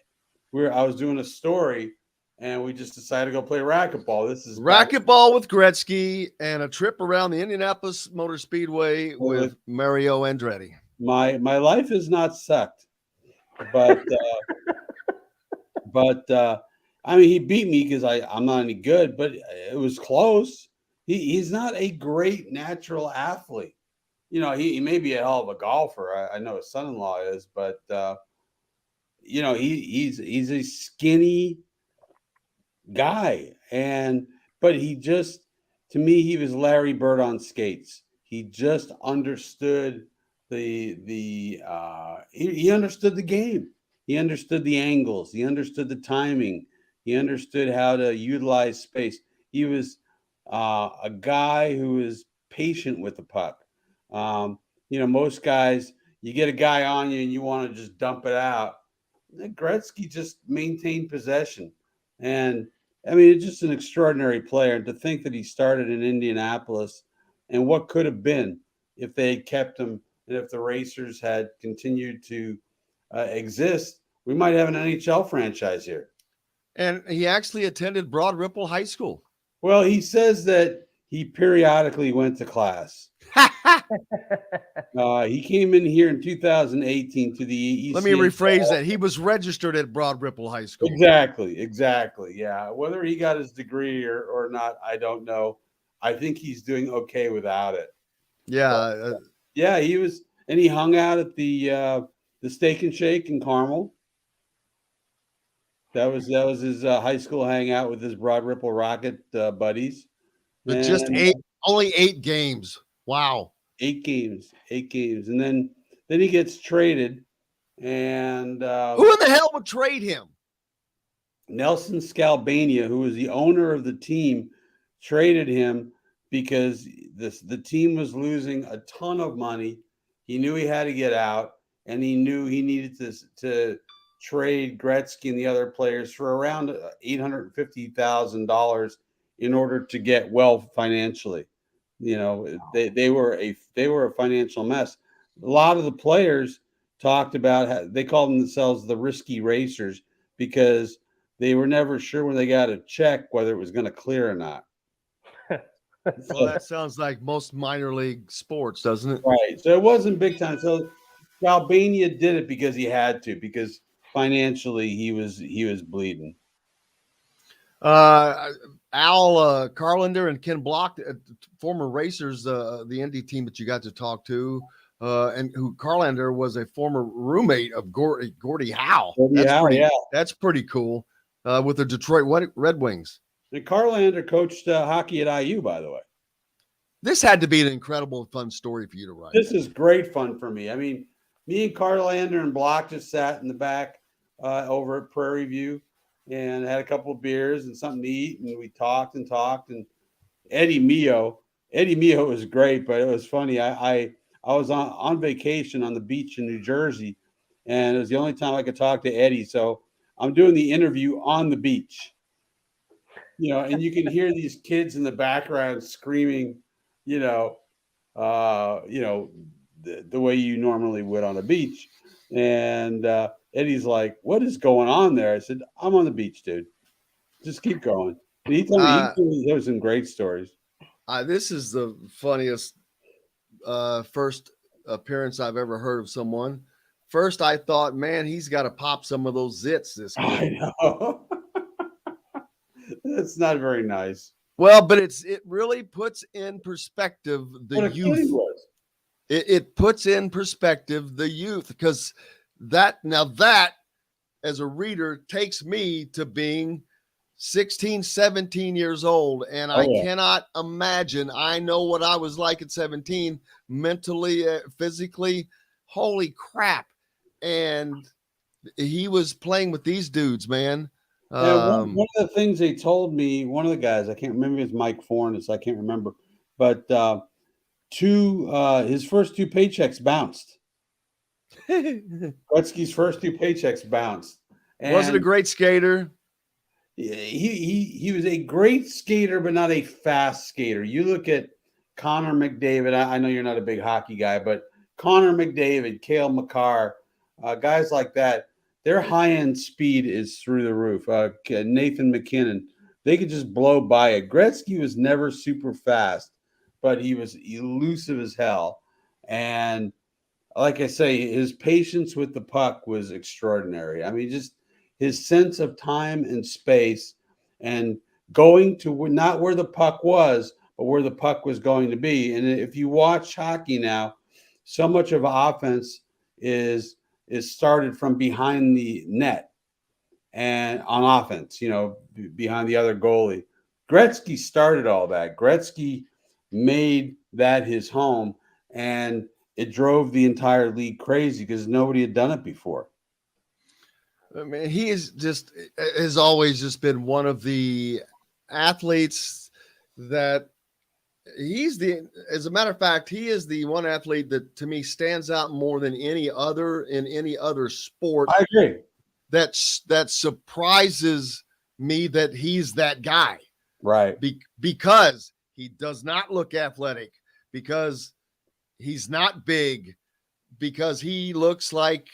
I was doing a story, and we just decided to go play racquetball. This is
racquetball with Gretzky and a trip around the Indianapolis Motor Speedway with Mario Andretti.
My life has not sucked, but I mean, he beat me because I'm not any good, but it was close. He's not a great natural athlete. He may be a hell of a golfer. I know his son-in-law is, but he's a skinny guy, but to me, he was Larry Bird on skates. He just understood he understood the game. He understood the angles. He understood the timing. He understood how to utilize space. He was a guy who was patient with the puck. Most guys, you get a guy on you and you want to just dump it out. Gretzky just maintained possession. And I mean, it's just an extraordinary player. And to think that he started in Indianapolis and what could have been if they had kept him and if the Racers had continued to exist, we might have an NHL franchise here.
And he actually attended Broad Ripple High School.
Well, he says that he periodically went to class. He came in here in 2018 to the ECHL.
Let me rephrase that. He was registered at Broad Ripple High School.
Exactly. Yeah. Whether he got his degree or not, I don't know. I think he's doing okay without it.
Yeah.
Yeah, he was, and he hung out at the Steak and Shake in Carmel. That was his high school hangout with his Broad Ripple Rocket buddies.
But just only 8 games. Wow.
8 games. And then he gets traded. And
who in the hell would trade him?
Nelson Scalbania, who was the owner of the team, traded him because the team was losing a ton of money. He knew he had to get out, and he knew he needed to trade Gretzky and the other players for around $850,000 in order to get well financially. They were a financial mess. A lot of the players talked about they called themselves the risky racers because they were never sure when they got a check whether it was going to clear or not.
Well, that sounds like most minor league sports, doesn't it?
Right. So it wasn't big time. So Albania did it because he had to, because financially he was bleeding.
Al Carlander and Ken Block, former racers, the Indy team that you got to talk to, and who Carlander was a former roommate of Gordie Howe. That's pretty cool. With the Detroit Red Wings.
And Carlander coached hockey at IU, by the way.
This had to be an incredible, fun story for you to write.
This is great fun for me. I mean, me and Carlander and Block just sat in the back over at Prairie View and had a couple of beers and something to eat, and we talked. And Eddie Mio was great, but it was funny. I was on vacation on the beach in New Jersey, and it was the only time I could talk to Eddie. So I'm doing the interview on the beach, and you can hear these kids in the background screaming, the way you normally would on a beach. And Eddie's like, "What is going on there?" I said, "I'm on the beach, dude. Just keep going." And he told me there was some great stories.
This is the funniest first appearance I've ever heard of someone. First, I thought, man, he's got to pop some of those zits this game.
I know. That's not very nice.
Well, but it really puts in perspective the youth. It puts in perspective the youth, because that as a reader takes me to being 16, 17 years old. And I cannot imagine. I know what I was like at 17, mentally, physically. Holy crap. And he was playing with these dudes, man.
One of the things they told me, one of the guys, I can't remember, it was Mike Fornes, I can't remember, but his first two paychecks bounced. Gretzky's first two paychecks bounced. And
wasn't a great skater.
He was a great skater, but not a fast skater. You look at Connor McDavid. I know you're not a big hockey guy, but Connor McDavid, Cale Makar, guys like that, their high-end speed is through the roof. Nathan McKinnon, they could just blow by it. Gretzky was never super fast, but he was elusive as hell. And like I say, his patience with the puck was extraordinary. I mean, just his sense of time and space and going to not where the puck was, but where the puck was going to be. And if you watch hockey now, so much of offense is started from behind the net and on offense, behind the other goalie. Gretzky started all that. Gretzky made that his home, and it drove the entire league crazy because nobody had done it before.
I mean, he has always just been one of the athletes that as a matter of fact, he is the one athlete that to me stands out more than any other in any other sport.
I agree.
That surprises me that he's that guy.
Right.
Because he does not look athletic, because he's not big, because he looks like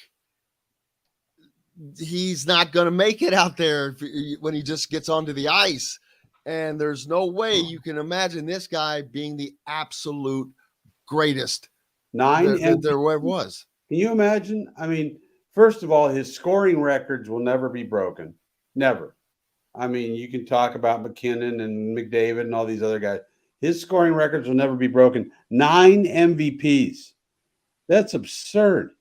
he's not going to make it out there when he just gets onto the ice. And there's no way you can imagine this guy being the absolute greatest that there ever was.
Can you imagine? I mean, first of all, his scoring records will never be broken. Never. I mean, you can talk about McKinnon and McDavid and all these other guys. His scoring records will never be broken. 9 MVPs. That's absurd.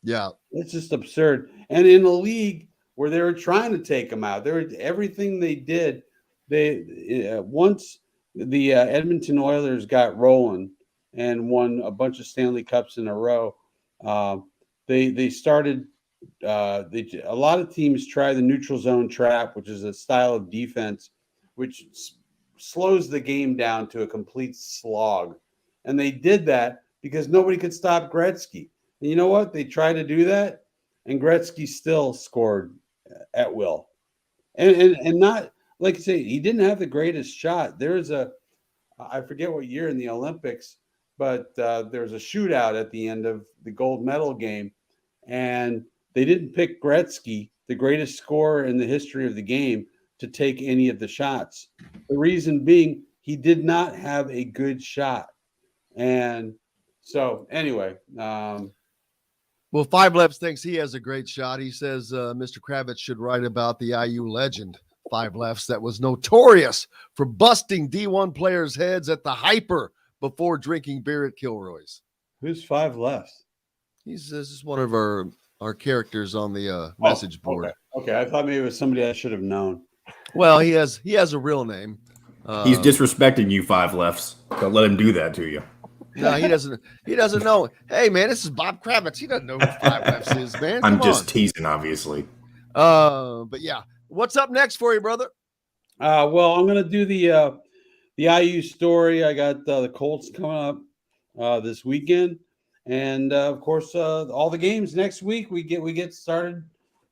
Yeah.
It's just absurd. And in a league where they were trying to take him out, everything they did, once the Edmonton Oilers got rolling and won a bunch of Stanley Cups in a row, they started. A lot of teams try the neutral zone trap, which is a style of defense which slows the game down to a complete slog. And they did that because nobody could stop Gretzky. And you know what? They tried to do that, and Gretzky still scored at will. And not, like I say, he didn't have the greatest shot. I forget what year in the Olympics, but there was a shootout at the end of the gold medal game, and they didn't pick Gretzky, the greatest scorer in the history of the game, to take any of the shots. The reason being, he did not have a good shot. And so, anyway.
Well, Five Lefts thinks he has a great shot. He says Mr. Kravitz should write about the IU legend, Five Lefts, that was notorious for busting D1 players' heads at the Hyper before drinking beer at Kilroy's.
Who's Five Lefts?
This is one of our characters on the message board.
Okay, I thought maybe it was somebody I should have known.
Well, he has a real name.
He's disrespecting you, Five Lefts. Don't let him do that to you.
No, he doesn't know. Hey, man, this is Bob Kravitz. He doesn't know who Five Lefts is, man.
I'm just teasing, obviously.
But yeah, what's up next for you, brother?
Well, I'm gonna do the IU story. I got the Colts coming up this weekend, And of course, all the games next week we get started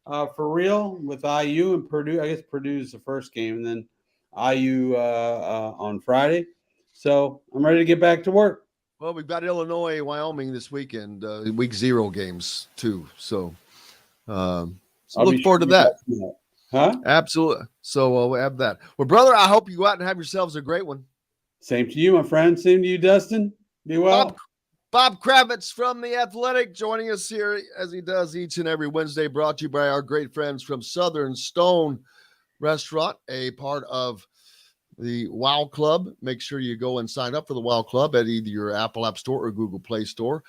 for real with IU and Purdue. I guess Purdue's the first game, and then IU on Friday. So I'm ready to get back to work.
Well, we've got Illinois, Wyoming this weekend, week 0 games too. So, look forward to that.
Huh?
Absolutely. So we'll have that. Well, brother, I hope you go out and have yourselves a great one.
Same to you, my friend. Same to you, Dustin. Be well.
Bob Kravitz from The Athletic joining us here as he does each and every Wednesday, brought to you by our great friends from Southern Stone Restaurant, a part of the Wow Club. Make sure you go and sign up for the Wow Club at either your Apple App Store or Google Play Store.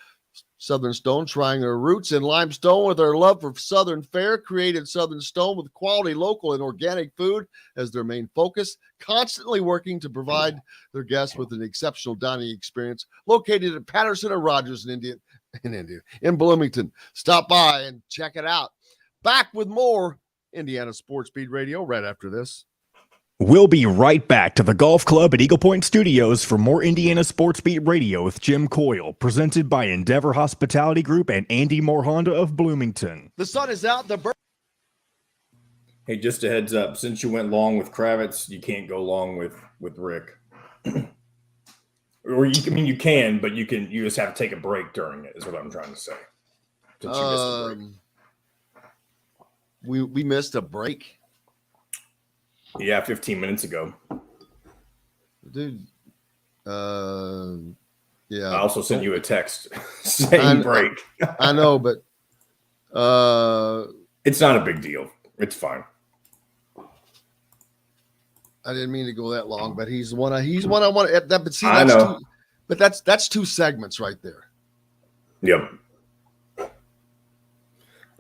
Southern Stone, trying their roots in limestone with their love for Southern fare, created Southern Stone with quality local and organic food as their main focus, constantly working to provide their guests with an exceptional dining experience. Located at Patterson and Rogers in Bloomington. Stop by and check it out. Back with more Indiana Sports Beat Radio right after this.
We'll be right back to the Golf Club at Eagle Point Studios for more Indiana Sports Beat Radio with Jim Coyle, presented by Endeavor Hospitality Group and Andy Moore Honda of Bloomington.
The sun is out.
Hey, just a heads up. Since you went long with Kravitz, you can't go long with Rick. Or you can, but you just have to take a break during it, is what I'm trying to say. Since you missed a break.
We missed a break.
Yeah, 15 minutes ago.
Dude. Yeah.
I also sent you a text saying break.
I know, but
it's not a big deal. It's fine.
I didn't mean to go that long, but he's one I want to that. But see,
I know.
That's 2 segments right there.
Yep.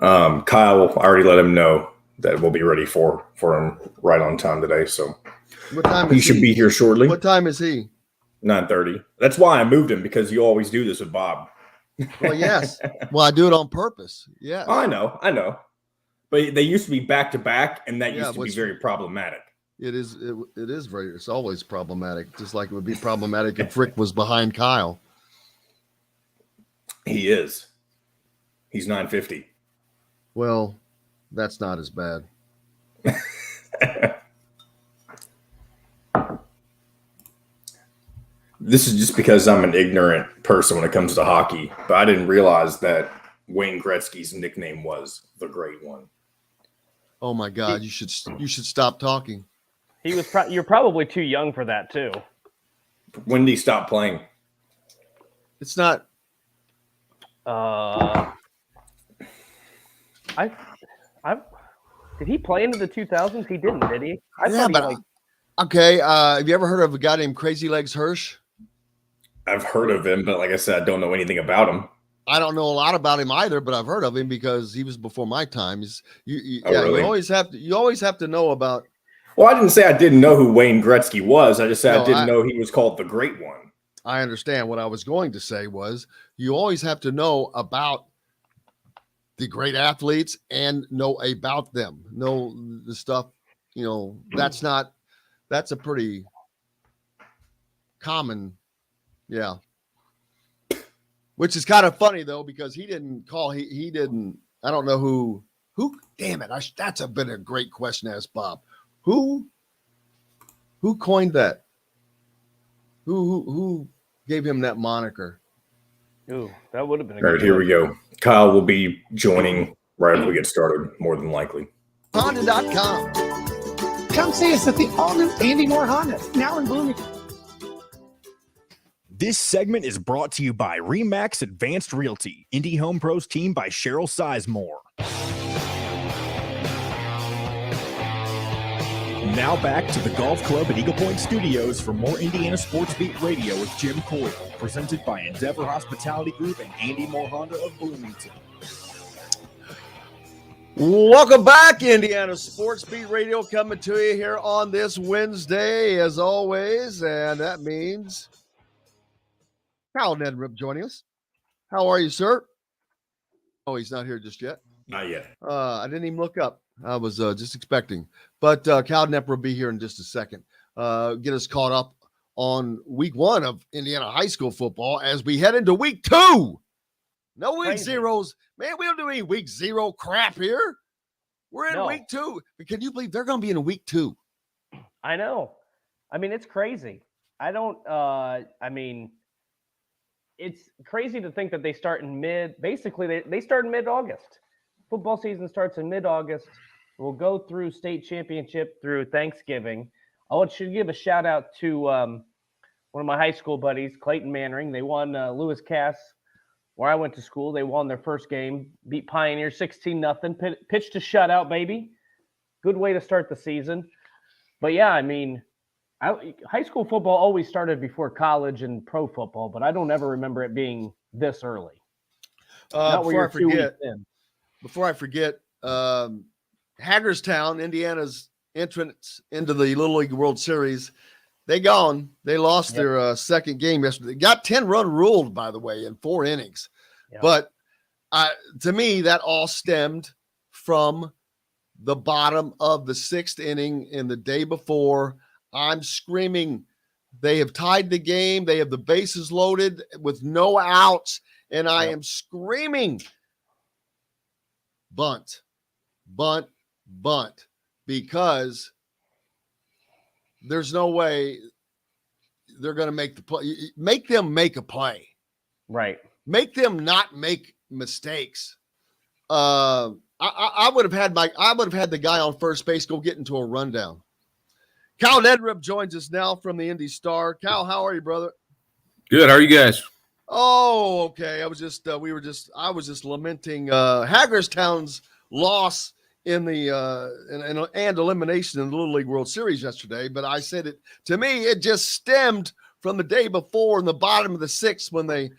Kyle, I already let him know that we'll be ready for him right on time today. So
what time
he should be here shortly.
What time is he?
9:30. That's why I moved him, because you always do this with Bob.
Well, yes. Well, I do it on purpose. Yeah.
I know. But they used to be back to back, and that used to be very problematic.
It is. It is very. It's always problematic. Just like it would be problematic if Rick was behind Kyle.
He is. He's 950.
Well, that's not as bad.
This is just because I'm an ignorant person when it comes to hockey, but I didn't realize that Wayne Gretzky's nickname was the Great One.
Oh my God! You should stop talking.
He was. You're probably too young for that too.
When did he stop playing?
It's not.
Did he play into the 2000s? He didn't, did he?
Okay. Have you ever heard of a guy named Crazy Legs Hirsch?
I've heard of him, but like I said, I don't know anything about him.
I don't know a lot about him either, but I've heard of him because he was before my time.
Really?
You always have to know about.
Well, I didn't say I didn't know who Wayne Gretzky was. I just said I didn't know he was called the Great One.
I understand. What I was going to say was you always have to know about the great athletes and know about them. Know the stuff, that's a pretty common, yeah. Which is kind of funny though, because he didn't, I don't know who, damn it. That's been a great question to ask Bob. Who coined that? Who gave him that moniker?
Ooh, that would have been a
All right, here we go. Kyle will be joining right as we get started, more than likely.
Honda.com. Come see us at the all-new Andy Moore Honda, now in Bloomington.
This segment is brought to you by RE/MAX Advanced Realty, Indy Home Pros team by Cheryl Sizemore. Now back to the Golf Club at Eagle Point Studios for more Indiana Sports Beat Radio with Jim Coyle, presented by Endeavor Hospitality Group and Andy Moore Honda of Bloomington.
Welcome back, Indiana Sports Beat Radio, coming to you here on this Wednesday, as always, and that means Kyle Neddenriep joining us. How are you, sir? Oh, he's not here just yet.
Not yet.
I didn't even look up. I was just expecting. But Cal Nepper will be here in just a second. Get us caught up on week 1 of Indiana high school football as we head into week 2 No week
Crazy.
zeros. Man, we don't do any week zero crap here. We're in
No.
week 2. Can you believe they're going to be in week 2?
I know. I mean, it's crazy. It's crazy to think that they start in they start in mid-August. Football season starts in mid-August. We'll go through state championship through Thanksgiving. I should give a shout out to one of my high school buddies, Clayton Mannering. They won Lewis Cass, where I went to school. They won their first game, beat Pioneer 16-0, pitched a shutout, baby. Good way to start the season. But yeah, I mean, high school football always started before college and pro football, but I don't ever remember it being this early.
Before I forget, Hagerstown, Indiana's entrance into the Little League World Series, they lost their second game yesterday. They got 10-run ruled, by the way, in 4 innings.
Yep.
But to me, that all stemmed from the bottom of the 6th inning in the day before. I'm screaming, they have tied the game. They have the bases loaded with no outs. And I am screaming, bunt, because there's no way they're going to make the play. Make them make a play.
Right.
Make them not make mistakes. I would have had the guy on first base go get into a rundown. Cal Neddenriep joins us now from the Indy Star. Cal, how are you, brother?
Good. How are you guys?
Oh, okay. I was just lamenting Hagerstown's loss in the and elimination in the Little League World Series yesterday. But I said it to me, it just stemmed from the day before in the bottom of the 6th when they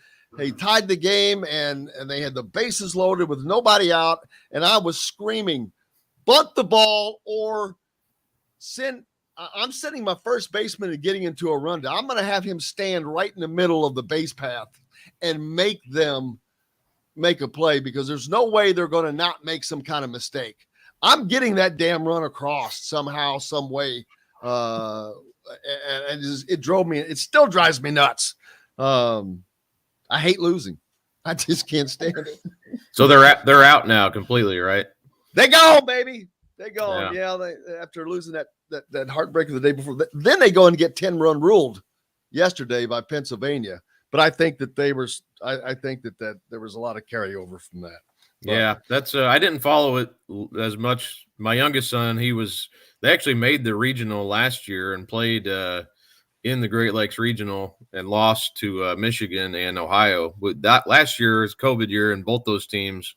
tied the game and they had the bases loaded with nobody out. And I was screaming, bunt the ball or I'm sending my first baseman and getting into a rundown. I'm going to have him stand right in the middle of the base path and make them make a play because there's no way they're going to not make some kind of mistake. I'm getting that damn run across somehow, some way. And it still drives me nuts. I hate losing. I just can't stand it.
So they're out now completely, right?
They go, baby. They go. Yeah, they after losing that heartbreaker the day before. Then they go and get 10-run ruled yesterday by Pennsylvania. But I think that I think that there was a lot of carryover from that. But,
yeah, that's I didn't follow it as much. My youngest son, they actually made the regional last year and played in the Great Lakes Regional and lost to Michigan and Ohio. With that last year is COVID year, and both those teams,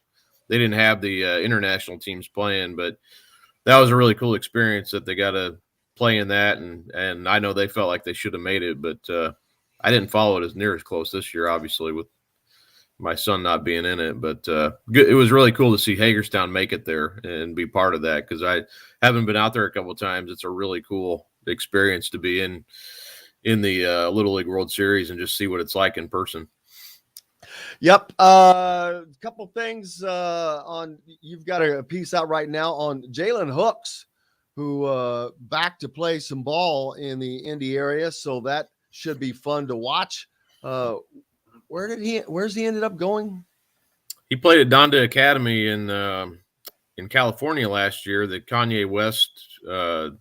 they didn't have the international teams playing, but that was a really cool experience that they got to play in that. And I know they felt like they should have made it, but I didn't follow it as near as close this year, obviously, with my son not being in it. But it was really cool to see Hagerstown make it there and be part of that because I haven't been out there a couple of times. It's a really cool experience to be in the Little League World Series and just see what it's like in person.
Yep. A couple things you've got a piece out right now on Jalen Hooks, who back to play some ball in the Indy area. So that should be fun to watch. Where's he ended up going?
He played at Donda Academy in California last year, the Kanye West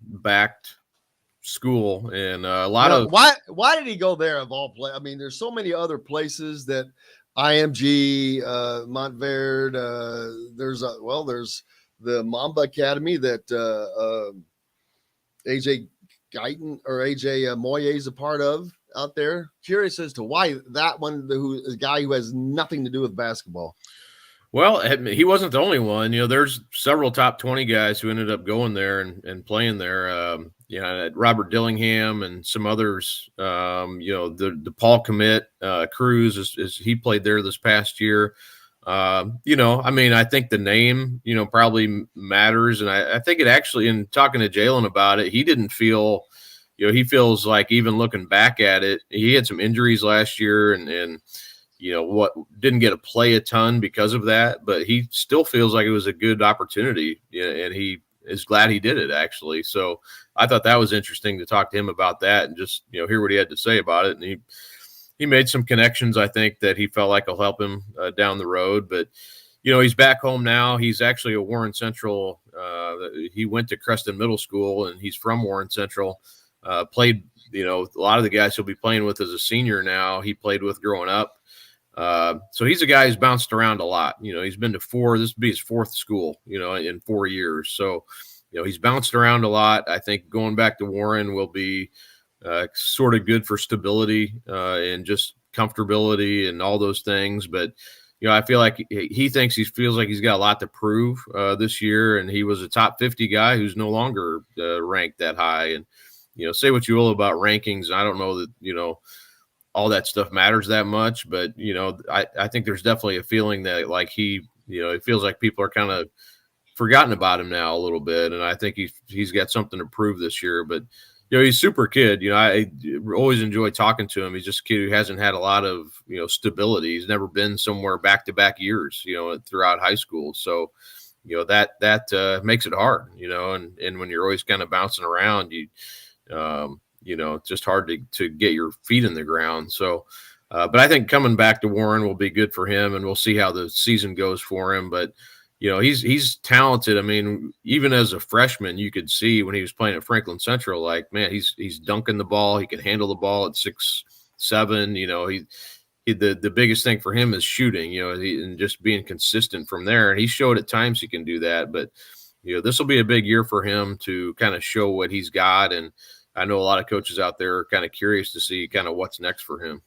backed school, and a lot of
why did he go there of all places? I mean, there's so many other places that IMG, Montverde, there's the Mamba Academy that AJ Guyton or AJ Moye is a part of out there. Curious as to why that one, a guy who has nothing to do with basketball.
Well, he wasn't the only one. There's several top 20 guys who ended up going there and playing there. Robert Dillingham and some others. The Paul Commit Cruz is he played there this past year. I think the name probably matters, and I think it actually. In talking to Jalen about it, he didn't feel. He feels like even looking back at it, he had some injuries last year and didn't get to play a ton because of that, but he still feels like it was a good opportunity, and he is glad he did it actually. So I thought that was interesting to talk to him about that and just, hear what he had to say about it. And he made some connections, I think, that he felt like will help him down the road. But, he's back home now. He's actually a Warren Central. He went to Creston Middle School, and he's from Warren Central. Played, a lot of the guys he'll be playing with as a senior now, he played with growing up. So he's a guy who's bounced around a lot. He's been to this would be his fourth school, in 4 years. So, he's bounced around a lot. I think going back to Warren will be sort of good for stability and just comfortability and all those things. But, I feel like he feels like he's got a lot to prove this year. And he was a top 50 guy who's no longer ranked that high. And, say what you will about rankings. I don't know that, all that stuff matters that much, but I think there's definitely a feeling that like it feels like people are kind of forgotten about him now a little bit. And I think he's got something to prove this year, but he's a super kid. I always enjoy talking to him. He's just a kid who hasn't had a lot of, stability. He's never been somewhere back-to-back years, throughout high school. So, that makes it hard, and when you're always kind of bouncing around, it's just hard to get your feet in the ground. So, but I think coming back to Warren will be good for him, and we'll see how the season goes for him. But, he's talented. I mean, even as a freshman, you could see when he was playing at Franklin Central, like, man, he's dunking the ball. He can handle the ball at 6'7". The biggest thing for him is shooting, and just being consistent from there. And he showed at times he can do that. But, this will be a big year for him to kind of show what he's got. And I know a lot of coaches out there are kind of curious to see kind of what's next for him.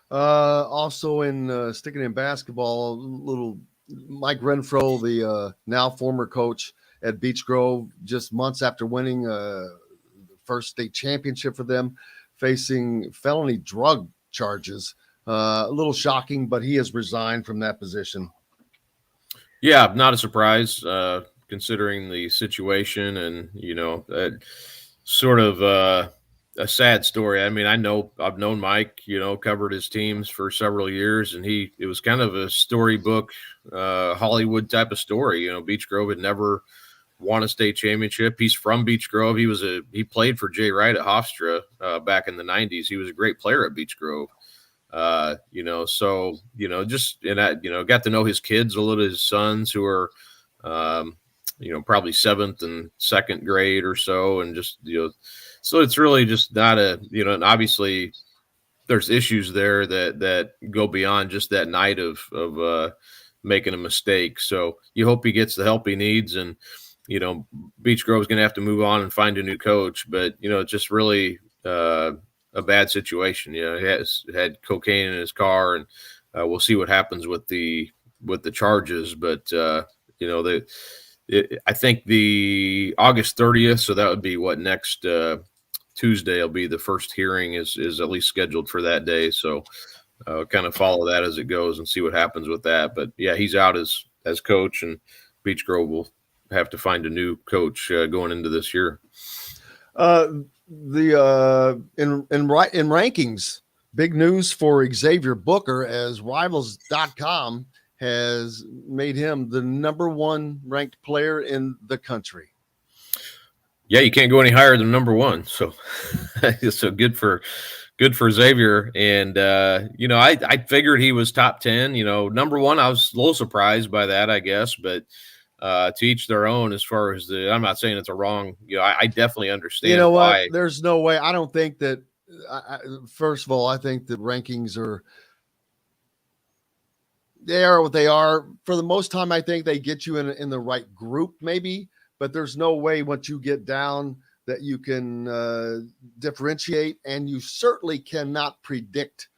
Also in sticking in basketball, little Mike Renfro, the now former coach at Beech Grove, just months after winning the first state championship for them, facing felony drug charges. A little shocking, but he has resigned from that position.
Yeah, not a surprise considering the situation, and sort of a sad story. I mean, I've known Mike, covered his teams for several years, and it was kind of a storybook, Hollywood type of story. Beech Grove had never won a state championship. He's from Beech Grove. He played for Jay Wright at Hofstra back in the 90s. He was a great player at Beech Grove. Got to know his kids a little, his sons who are, probably 7th and 2nd grade or so. And just, so it's really just not and obviously there's issues there that go beyond just that night of making a mistake. So you hope he gets the help he needs, and, Beech Grove's going to have to move on and find a new coach, but, it's just really, a bad situation. He has had cocaine in his car, and we'll see what happens with the charges. But I think the August 30th, so that would be next Tuesday will be the first hearing is at least scheduled for that day. So kind of follow that as it goes and see what happens with that. But yeah, he's out as coach, and Beech Grove will have to find a new coach going into this year.
In rankings, big news for Xavier Booker, as Rivals.com has made him the #1 ranked player in the country.
Yeah, you can't go any higher than #1. So, so good for Xavier. And I figured he was top 10. #1. I was a little surprised by that, I guess, but. To each their own as far as I'm not saying it's a wrong, I definitely understand.
Why. There's no way. I don't think that, first of all, I think that rankings they are what they are. For the most time, I think they get you in the right group maybe, but there's no way once you get down that you can differentiate, and you certainly cannot predict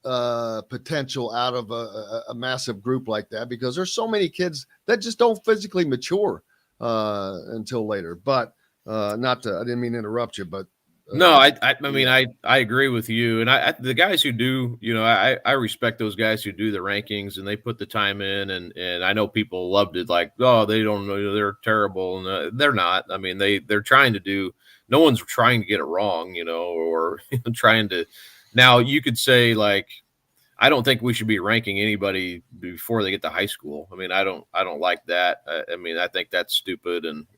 potential out of a massive group like that, because there's so many kids that just don't physically mature until later. But I didn't mean to interrupt you, but
no, I mean, I agree with you. And the guys who do, I respect those guys who do the rankings and they put the time in, and I know people loved it. Like, oh, they don't know, they're terrible. And they're not. I mean, they're trying to do, no one's trying to get it wrong, or trying to. Now, you could say, like, I don't think we should be ranking anybody before they get to high school. I mean, I don't like that. I mean, I think that's stupid. And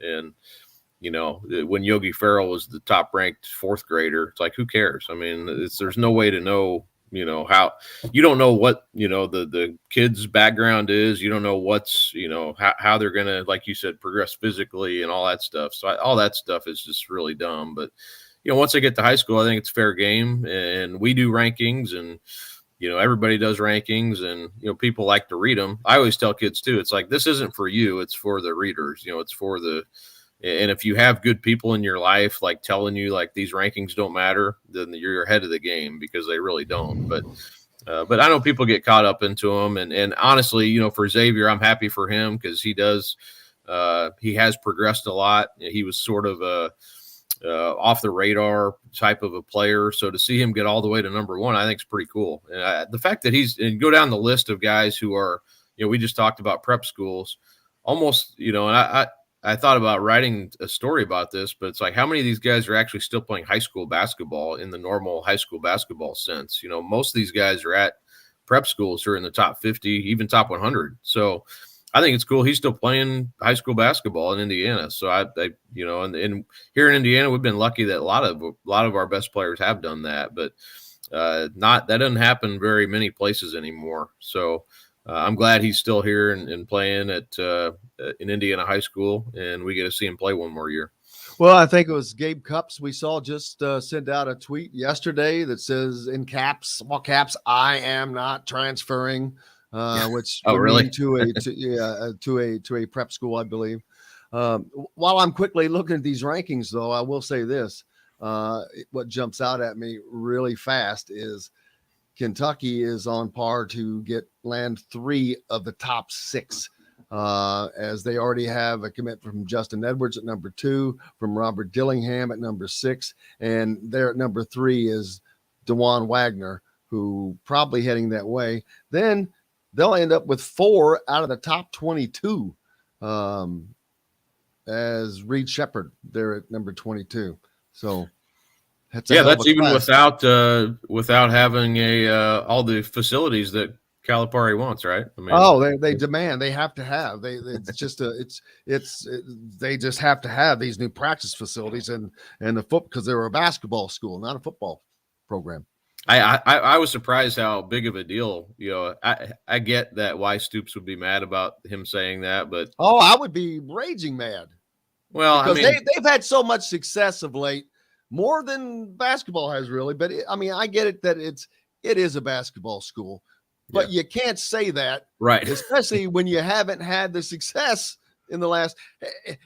when Yogi Ferrell was the top ranked 4th grader, it's like, who cares? I mean, there's no way to know how you don't know what, the kid's background is. You don't know what's, how they're going to, like you said, progress physically and all that stuff. So all that stuff is just really dumb. But, once they get to high school, I think it's fair game, and we do rankings, and, everybody does rankings, and, people like to read them. I always tell kids too, it's like, this isn't for you. It's for the readers, it's for and if you have good people in your life, like telling you like these rankings don't matter, then you're ahead of the game, because they really don't. But I know people get caught up into them. And honestly, for Xavier, I'm happy for him, because he has progressed a lot. He was sort of a off the radar type of a player. So to see him get all the way to number 1, I think is pretty cool. And the fact that and go down the list of guys who are, we just talked about prep schools almost, and I thought about writing a story about this, but it's like, how many of these guys are actually still playing high school basketball in the normal high school basketball sense? Most of these guys are at prep schools who are in the top 50, even top 100. So I think it's cool. He's still playing high school basketball in Indiana. So and here in Indiana, we've been lucky that a lot of our best players have done that, but that doesn't happen very many places anymore. So I'm glad he's still here and playing in Indiana high school, and we get to see him play one more year.
Well, I think it was Gabe Cups. We saw just send out a tweet yesterday that says in small caps, "I am not transferring," which
really
to a prep school, I believe. While I'm quickly looking at these rankings, though, I will say this: what jumps out at me really fast is Kentucky is on par to land 3 of the top 6, as they already have a commit from Justin Edwards at number 2, from Robert Dillingham at number 6, and there at number 3 is DeJuan Wagner, who probably heading that way. Then they'll end up with 4 out of the top 22, as Reed Shepherd there at number 22. So. That's
even without having all the facilities that Calipari wants, right? I mean,
they demand, they have to have, they just have to have these new practice facilities and the because they're a basketball school, not a football program.
I was surprised how big of a deal, I get that why Stoops would be mad about him saying that, but
I would be raging mad.
Well,
because they've had so much success of late. More than basketball has, really. But I get it that it is a basketball school, but you can't say that,
right?
Especially when you haven't had the success in the last.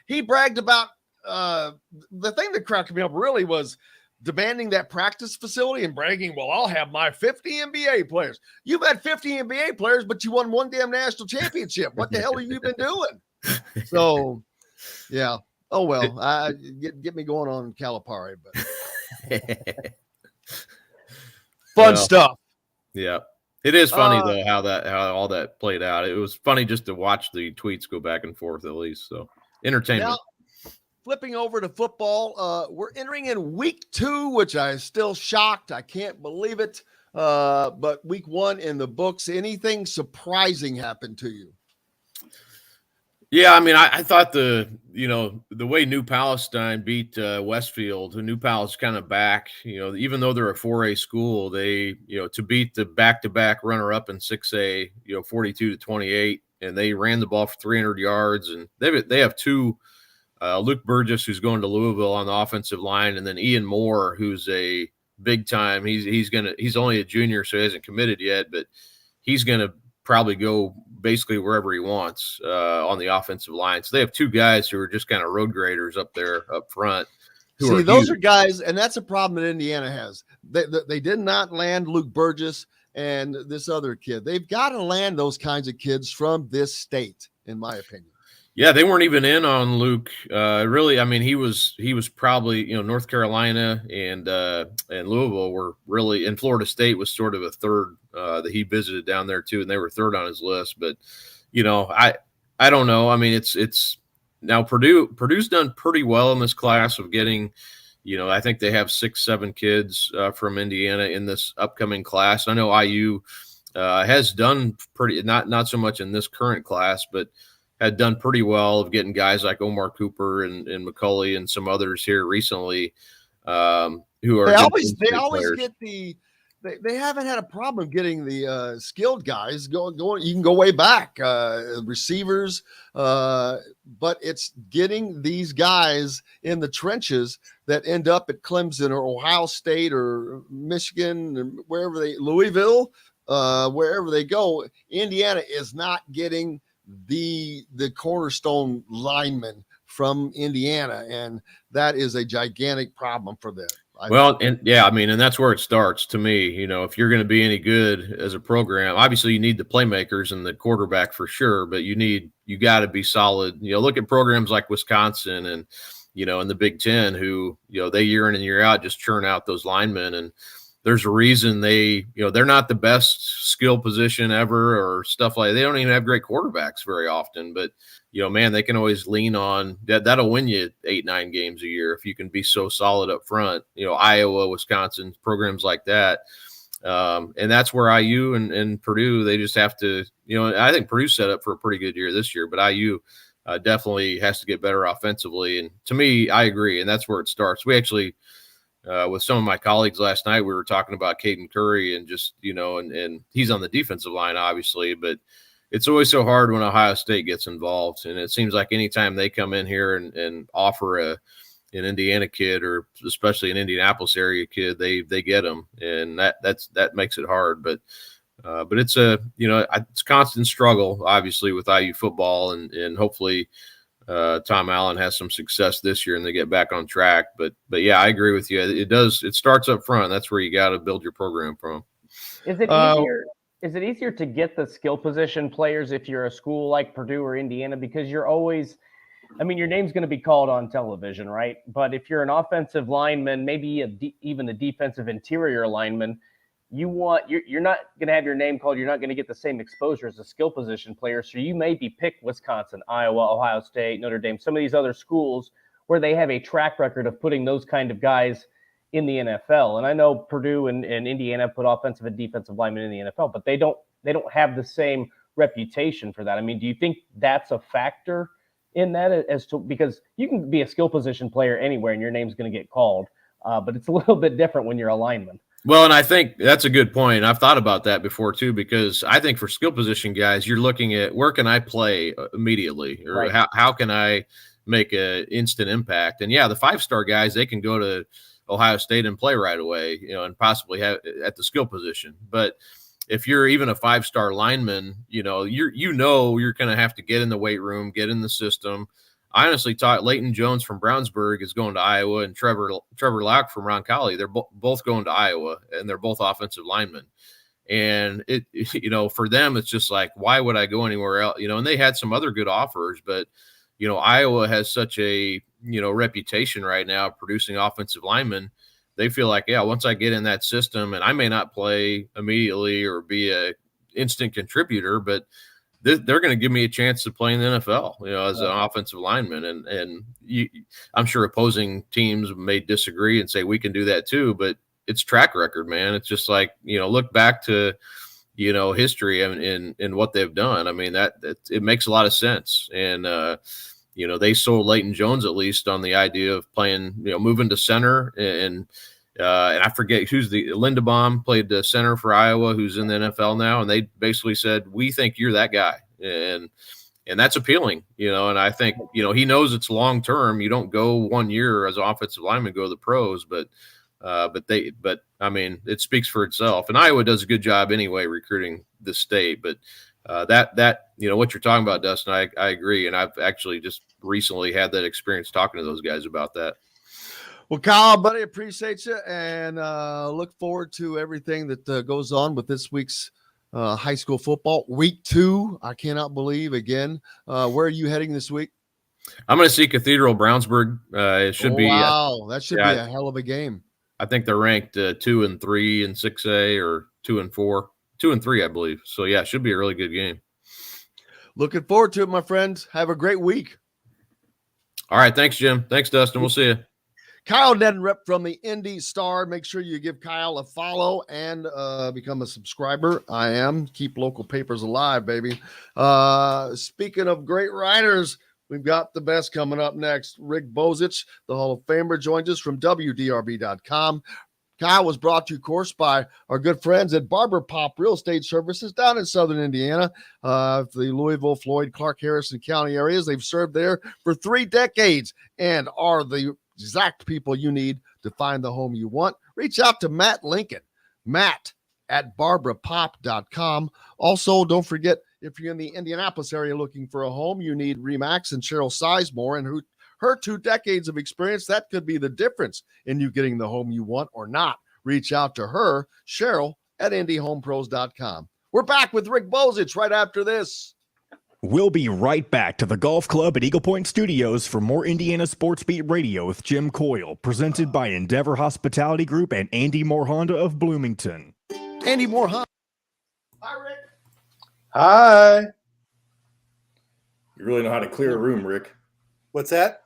He bragged about the thing that cracked me up really was demanding that practice facility and bragging, "Well, I'll have my 50 NBA players." You've had 50 NBA players, but you won 1 damn national championship. What the hell have you been doing? So, yeah. Oh, well, get me going on Calipari, but fun stuff.
Yeah. It is funny though, how all that played out. It was funny just to watch the tweets go back and forth, at least. So entertainment.
Now, flipping over to football, we're entering in week 2, which I'm still shocked. I can't believe it. But week 1 in the books. Anything surprising happened to you?
Yeah, I mean, I thought the way New Palestine beat Westfield, New Pal's kind of back, even though they're a 4A school, they, to beat the back-to-back runner-up in 6A, 42-28, and they ran the ball for 300 yards, and they have 2, Luke Burgess, who's going to Louisville on the offensive line, and then Ian Moore, who's a big time. He's only a junior, so he hasn't committed yet, but he's going to probably go basically wherever he wants on the offensive line. So they have 2 guys who are just kind of road graders up there up front.
Those are guys, and that's a problem that Indiana has. They did not land Luke Burgess and this other kid. They've got to land those kinds of kids from this state, in my opinion.
Yeah, they weren't even in on Luke. Really, I mean, he was probably, North Carolina and Louisville were really, and Florida State was sort of a third that he visited down there too, and they were third on his list. But I don't know. I mean, it's now Purdue's done pretty well in this class of getting, I think they have 6-7 kids from Indiana in this upcoming class. I know IU has done pretty, not so much in this current class, but had done pretty well of getting guys like Omar Cooper and McCulley and some others here recently who are.
They always get they haven't had a problem getting the skilled guys going. You can go way back, receivers, but it's getting these guys in the trenches that end up at Clemson or Ohio State or Michigan and Louisville, wherever they go. Indiana is not getting the cornerstone linemen from Indiana, and that is a gigantic problem for them.
And that's where it starts to me. If you're going to be any good as a program, obviously you need the playmakers and the quarterback for sure, but you got to be solid. Look at programs like Wisconsin and, in the Big Ten who, they year in and year out just churn out those linemen. And there's a reason they're not the best skill position ever or stuff like that. They don't even have great quarterbacks very often, but they can always lean on that. That'll win you 8-9 games a year if you can be so solid up front. Iowa, Wisconsin, programs like that. And that's where IU and Purdue, they just have to, I think Purdue's set up for a pretty good year this year, but IU definitely has to get better offensively. And to me, I agree. And that's where it starts. We actually, with some of my colleagues last night, we were talking about Caden Curry and just, and he's on the defensive line, obviously, but it's always so hard when Ohio State gets involved. And it seems like anytime they come in here and offer an Indiana kid or especially an Indianapolis area kid, they get them. And that makes it hard. But it's it's a constant struggle, obviously, with IU football and hopefully Tom Allen has some success this year and they get back on track. But yeah, I agree with you. It starts up front. That's where you got to build your program from.
Is it easier? Is it easier to get the skill position players if you're a school like Purdue or Indiana? Because you're always, your name's going to be called on television, right? But if you're an offensive lineman, maybe even a defensive interior lineman, you're not going to have your name called. You're not going to get the same exposure as a skill position player. So you may be picked Wisconsin, Iowa, Ohio State, Notre Dame, some of these other schools where they have a track record of putting those kind of guys in the NFL. And I know Purdue and Indiana put offensive and defensive linemen in the NFL, but they don't have the same reputation for that. Do you think that's a factor in that because you can be a skill position player anywhere and your name's going to get called, but it's a little bit different when you're a lineman.
Well, and I think that's a good point. I've thought about that before too, because I think for skill position guys, you're looking at where can I play immediately or
right.
how can I make an instant impact? And yeah, the 5-star guys, they can go to Ohio State and play right away, and possibly have at the skill position. But if you're even a 5-star lineman, you're going to have to get in the weight room, get in the system. I honestly thought Leighton Jones from Brownsburg is going to Iowa and Trevor Lack from Roncalli. They're both going to Iowa and they're both offensive linemen. And for them, it's just like, why would I go anywhere else? And they had some other good offers, but Iowa has such a, reputation right now of producing offensive linemen. They feel like, yeah, once I get in that system and I may not play immediately or be a instant contributor, but they're going to give me a chance to play in the NFL, as an offensive lineman. And I'm sure opposing teams may disagree and say we can do that too, but it's track record, man. It's just like, look back to, history and what they've done. That it makes a lot of sense. And, they sold Leighton Jones at least on the idea of playing, moving to center and I forget who's Lindebaum played the center for Iowa, who's in the NFL now. And they basically said, we think you're that guy. And that's appealing, and I think, he knows it's long-term. You don't go 1 year as an offensive lineman, go to the pros, but it speaks for itself. And Iowa does a good job anyway, recruiting the state, but what you're talking about, Dustin, I agree. And I've actually just recently had that experience talking to those guys about that.
Well, Kyle, buddy, appreciate you and look forward to everything that goes on with this week's high school football. Week 2, I cannot believe again. Where are you heading this week?
I'm going to see Cathedral Brownsburg. It should be.
Wow, that should be a hell of a game.
I think they're ranked 2 and 3 in 6A or 2 and 4, 2 and 3, I believe. So yeah, it should be a really good game.
Looking forward to it, my friends. Have a great week.
All right, thanks, Jim. Thanks, Dustin. We'll see you.
Kyle Neddenriep from the Indy Star. Make sure you give Kyle a follow and become a subscriber. I am. Keep local papers alive, baby. Speaking of great writers, we've got the best coming up next. Rick Bozich, the Hall of Famer, joins us from WDRB.com. Kyle was brought to you, of course, by our good friends at Barber Pop Real Estate Services down in southern Indiana, the Louisville, Floyd, Clark, Harrison County areas. They've served there for 3 decades and are the exact people you need to find the home you want. Reach out to Matt Lincoln, Matt at barbarapop.com. Also, don't forget, if you're in the Indianapolis area looking for a home, you need Remax and Cheryl Sizemore, and her 2 decades of experience. That could be the difference in you getting the home you want or not. Reach out to her, Cheryl, at IndyHomePros.com. We're back with Rick Bozich right after this.
We'll be right back to the Golf Club at Eagle Point Studios for more Indiana Sports Beat Radio with Jim Coyle, presented by Endeavor Hospitality Group and Andy Moore Honda of Bloomington.
Andy Moore Honda. Hi, Rick.
Hi.
You really know how to clear a room, Rick.
What's that?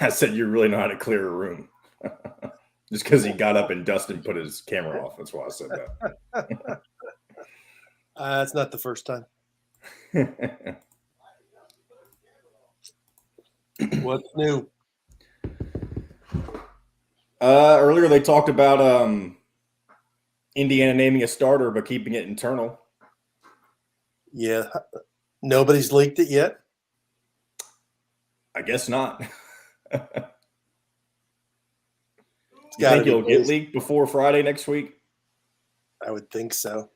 I said you really know how to clear a room. Just because he got up and Dustin put his camera off. That's why I said that.
It's not the first time. What's new?
Earlier they talked about Indiana naming a starter but keeping it internal.
Yeah. Nobody's leaked it yet?
I guess not. You
gotta
think
be
it'll get
close.
leaked before Friday next week?
I would think so.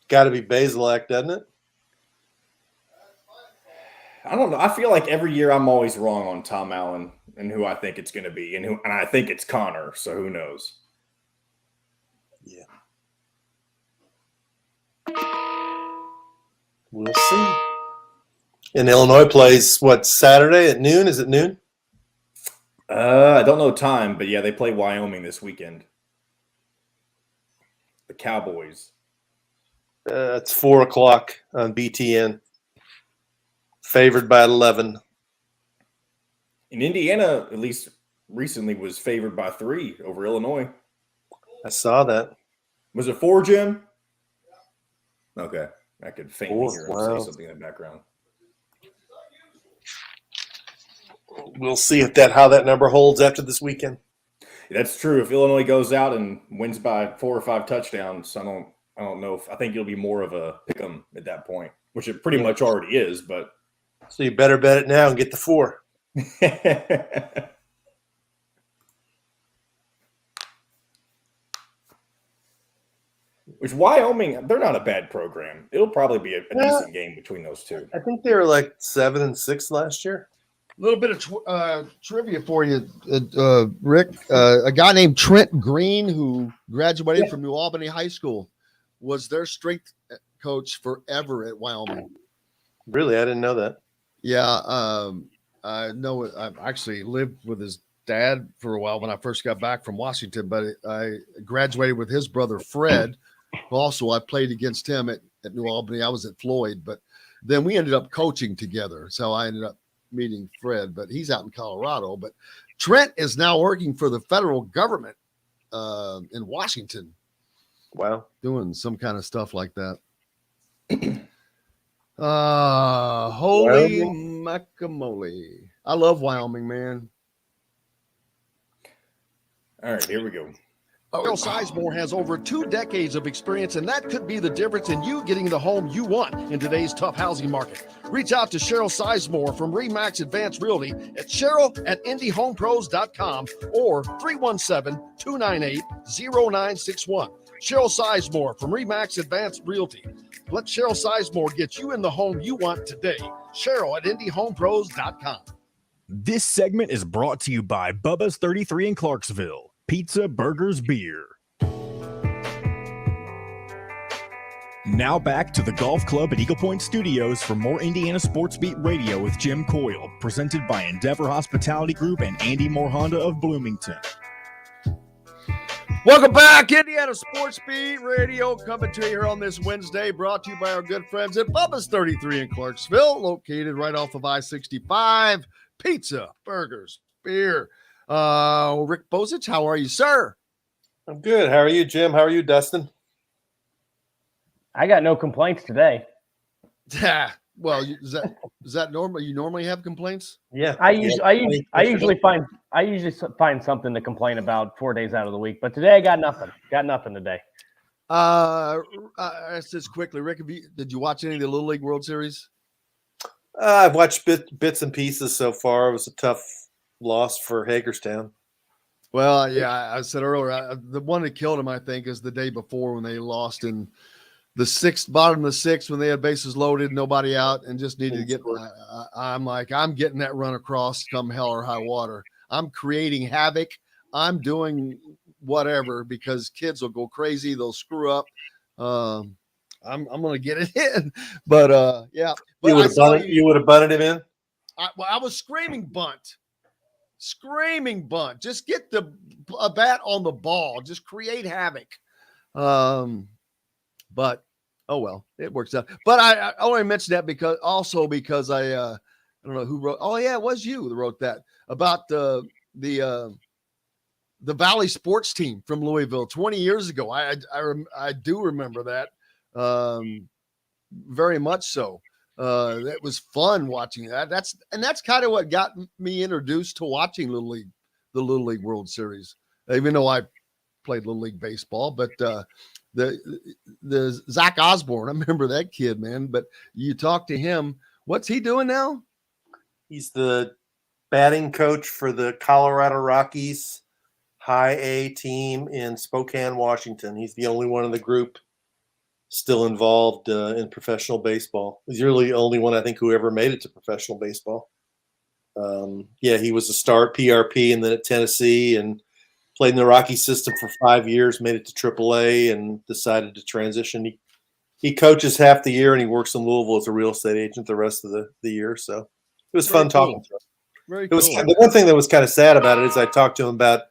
Got to be Basilak, doesn't it?
I don't know. I feel like every year I'm always wrong on Tom Allen and who I think it's going to be, and I think it's Connor. So who knows?
Yeah. We'll see. And Illinois plays what, Saturday at noon? Is it noon?
I don't know time, but yeah, they play Wyoming this weekend. The Cowboys.
It's 4:00 on BTN. Favored by 11.
In Indiana, at least recently, was favored by 3 over Illinois.
I saw that.
Was it 4, Jim? Okay. I could faintly
4,
hear him
wow.
say something in the background.
We'll see how that number holds after this weekend.
That's true. If Illinois goes out and wins by 4 or 5 touchdowns, I don't know. I think it'll be more of a pick 'em at that point, which it pretty much already is. But
so you better bet it now and get the 4.
Which Wyoming, they're not a bad program. It'll probably be a decent game between those two.
I think they were like 7-6 last year.
A little bit of trivia for you, Rick. A guy named Trent Green, who graduated from New Albany High School, was their strength coach forever at Wyoming.
Really? I didn't know that.
Yeah. I know. I actually lived with his dad for a while when I first got back from Washington, but I graduated with his brother, Fred. Also, I played against him at New Albany. I was at Floyd, but then we ended up coaching together. So I ended up meeting Fred, but he's out in Colorado. But Trent is now working for the federal government in Washington.
Wow.
Doing some kind of stuff like that. Holy guacamole. I love Wyoming, man.
All right, here we go.
Cheryl Sizemore has over 2 decades of experience, and that could be the difference in you getting the home you want in today's tough housing market. Reach out to Cheryl Sizemore from Remax Advanced Realty at Cheryl@IndyHomePros.com or 317-298-0961. Cheryl Sizemore from Remax Advanced Realty. Let Cheryl Sizemore get you in the home you want today. Cheryl@IndyHomePros.com.
This segment is brought to you by Bubba's 33 in Clarksville. Pizza, burgers, beer. Now back to the Golf Club at Eagle Point Studios for more Indiana Sports Beat Radio with Jim Coyle, presented by Endeavor Hospitality Group and Andy Moore Honda of Bloomington.
Welcome back, Indiana Sports Beat Radio, coming to you here on this Wednesday, brought to you by our good friends at Bubba's 33 in Clarksville, located right off of I-65. Pizza, burgers, beer. Rick Bozich, how are you, sir?
I'm good. How are you, Jim? How are you, Dustin?
I got no complaints today.
Well, is that normal? You normally have complaints?
Yeah.
I usually find something to complain about 4 days out of the week, but today I got nothing. Got nothing today.
Ask this quickly, Rick. Did you watch any of the Little League World Series?
I've watched bits and pieces so far. It was a tough loss for Hagerstown.
Well, yeah, I said earlier, the one that killed him, I think, is the day before when they lost in the bottom of the sixth when they had bases loaded, nobody out, and just needed to get. I'm like, I'm getting that run across come hell or high water. I'm creating havoc. I'm doing whatever because kids will go crazy. They'll screw up. I'm going to get it in. But, yeah. But
you would have bunted him in?
I was screaming bunt. Just get a bat on the ball. Just create havoc. But oh well, it works out. But I only mentioned that because I don't know who wrote. Oh yeah, it was you that wrote that about the Valley sports team from Louisville 20 years ago. I do remember that very much so. That was fun watching that. That's kind of what got me introduced to watching the Little League World Series. Even though I played Little League baseball, but the Zach Osborne, I remember that kid, man. But you talk to him, what's he doing now?
He's the batting coach for the Colorado Rockies High A team in Spokane, Washington. He's the only one in the group still involved in professional baseball. He's really the only one, I think, who ever made it to professional baseball. He was a start PRP and then at Tennessee and played in the Rocky system for 5 years, made it to AAA and decided to transition. He coaches half the year and he works in Louisville as a real estate agent the rest of the year. So it was fun talking to him.
Very cool.
The one thing that was kind of sad about it is I talked to him about,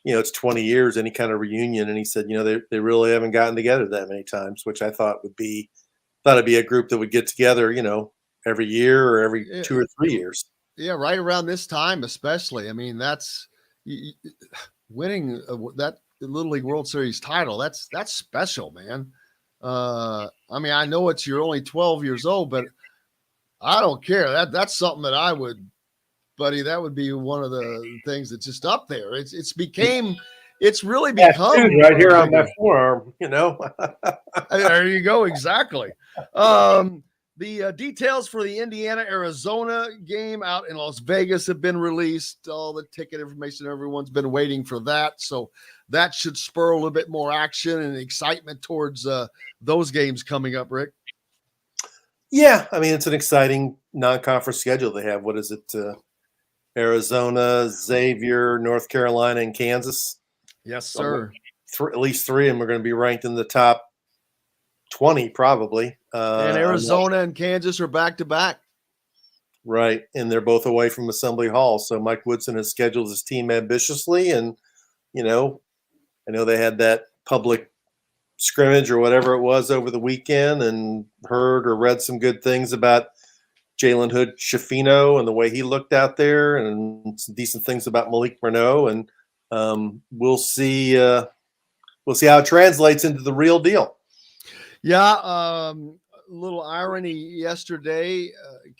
it's 20 years, any kind of reunion. And he said, they really haven't gotten together that many times, which I thought it'd be a group that would get together, every year or every 2 or 3 years.
Yeah. Right around this time, especially. I mean, that's winning that Little League World Series title. That's special, man. I mean, I know you're only 12 years old, but I don't care. That's something that I would, buddy, that would be one of the things that's just up there. It's really become
right here on my forearm,
There you go. Exactly. The details for the Indiana-Arizona game out in Las Vegas have been released. All the ticket information, everyone's been waiting for that. So that should spur a little bit more action and excitement towards those games coming up, Rick.
Yeah, I mean, it's an exciting non-conference schedule they have. What is it? Arizona, Xavier, North Carolina, and Kansas.
Yes, sir.
At least 3 of them are going to be ranked in the top 20, probably.
And Arizona and Kansas are back-to-back.
Right, and they're both away from Assembly Hall. So Mike Woodson has scheduled his team ambitiously, and, I know they had that public scrimmage or whatever it was over the weekend and heard or read some good things about Jalen Hood-Schifino and the way he looked out there and some decent things about Malik Renault. And we'll see how it translates into the real deal.
Yeah, little irony yesterday.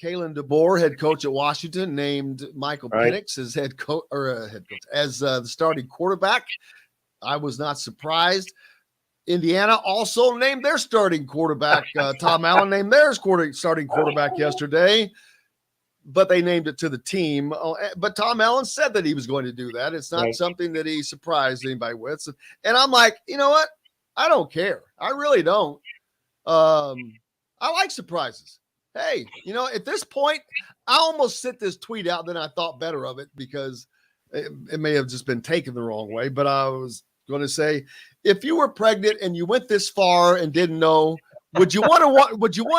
Kalen DeBoer, head coach at Washington, named Michael Penix as head coach as the starting quarterback. I was not surprised. Indiana also named their starting quarterback. Tom Allen named their starting quarterback yesterday, but they named it to the team. But Tom Allen said that he was going to do that. It's not something that he surprised anybody with. And I'm like, you know what? I don't care. I really don't. I like surprises. Hey, at this point, I almost sent this tweet out, then I thought better of it because it may have just been taken the wrong way, but I was going to say, if you were pregnant and you went this far and didn't know, would you want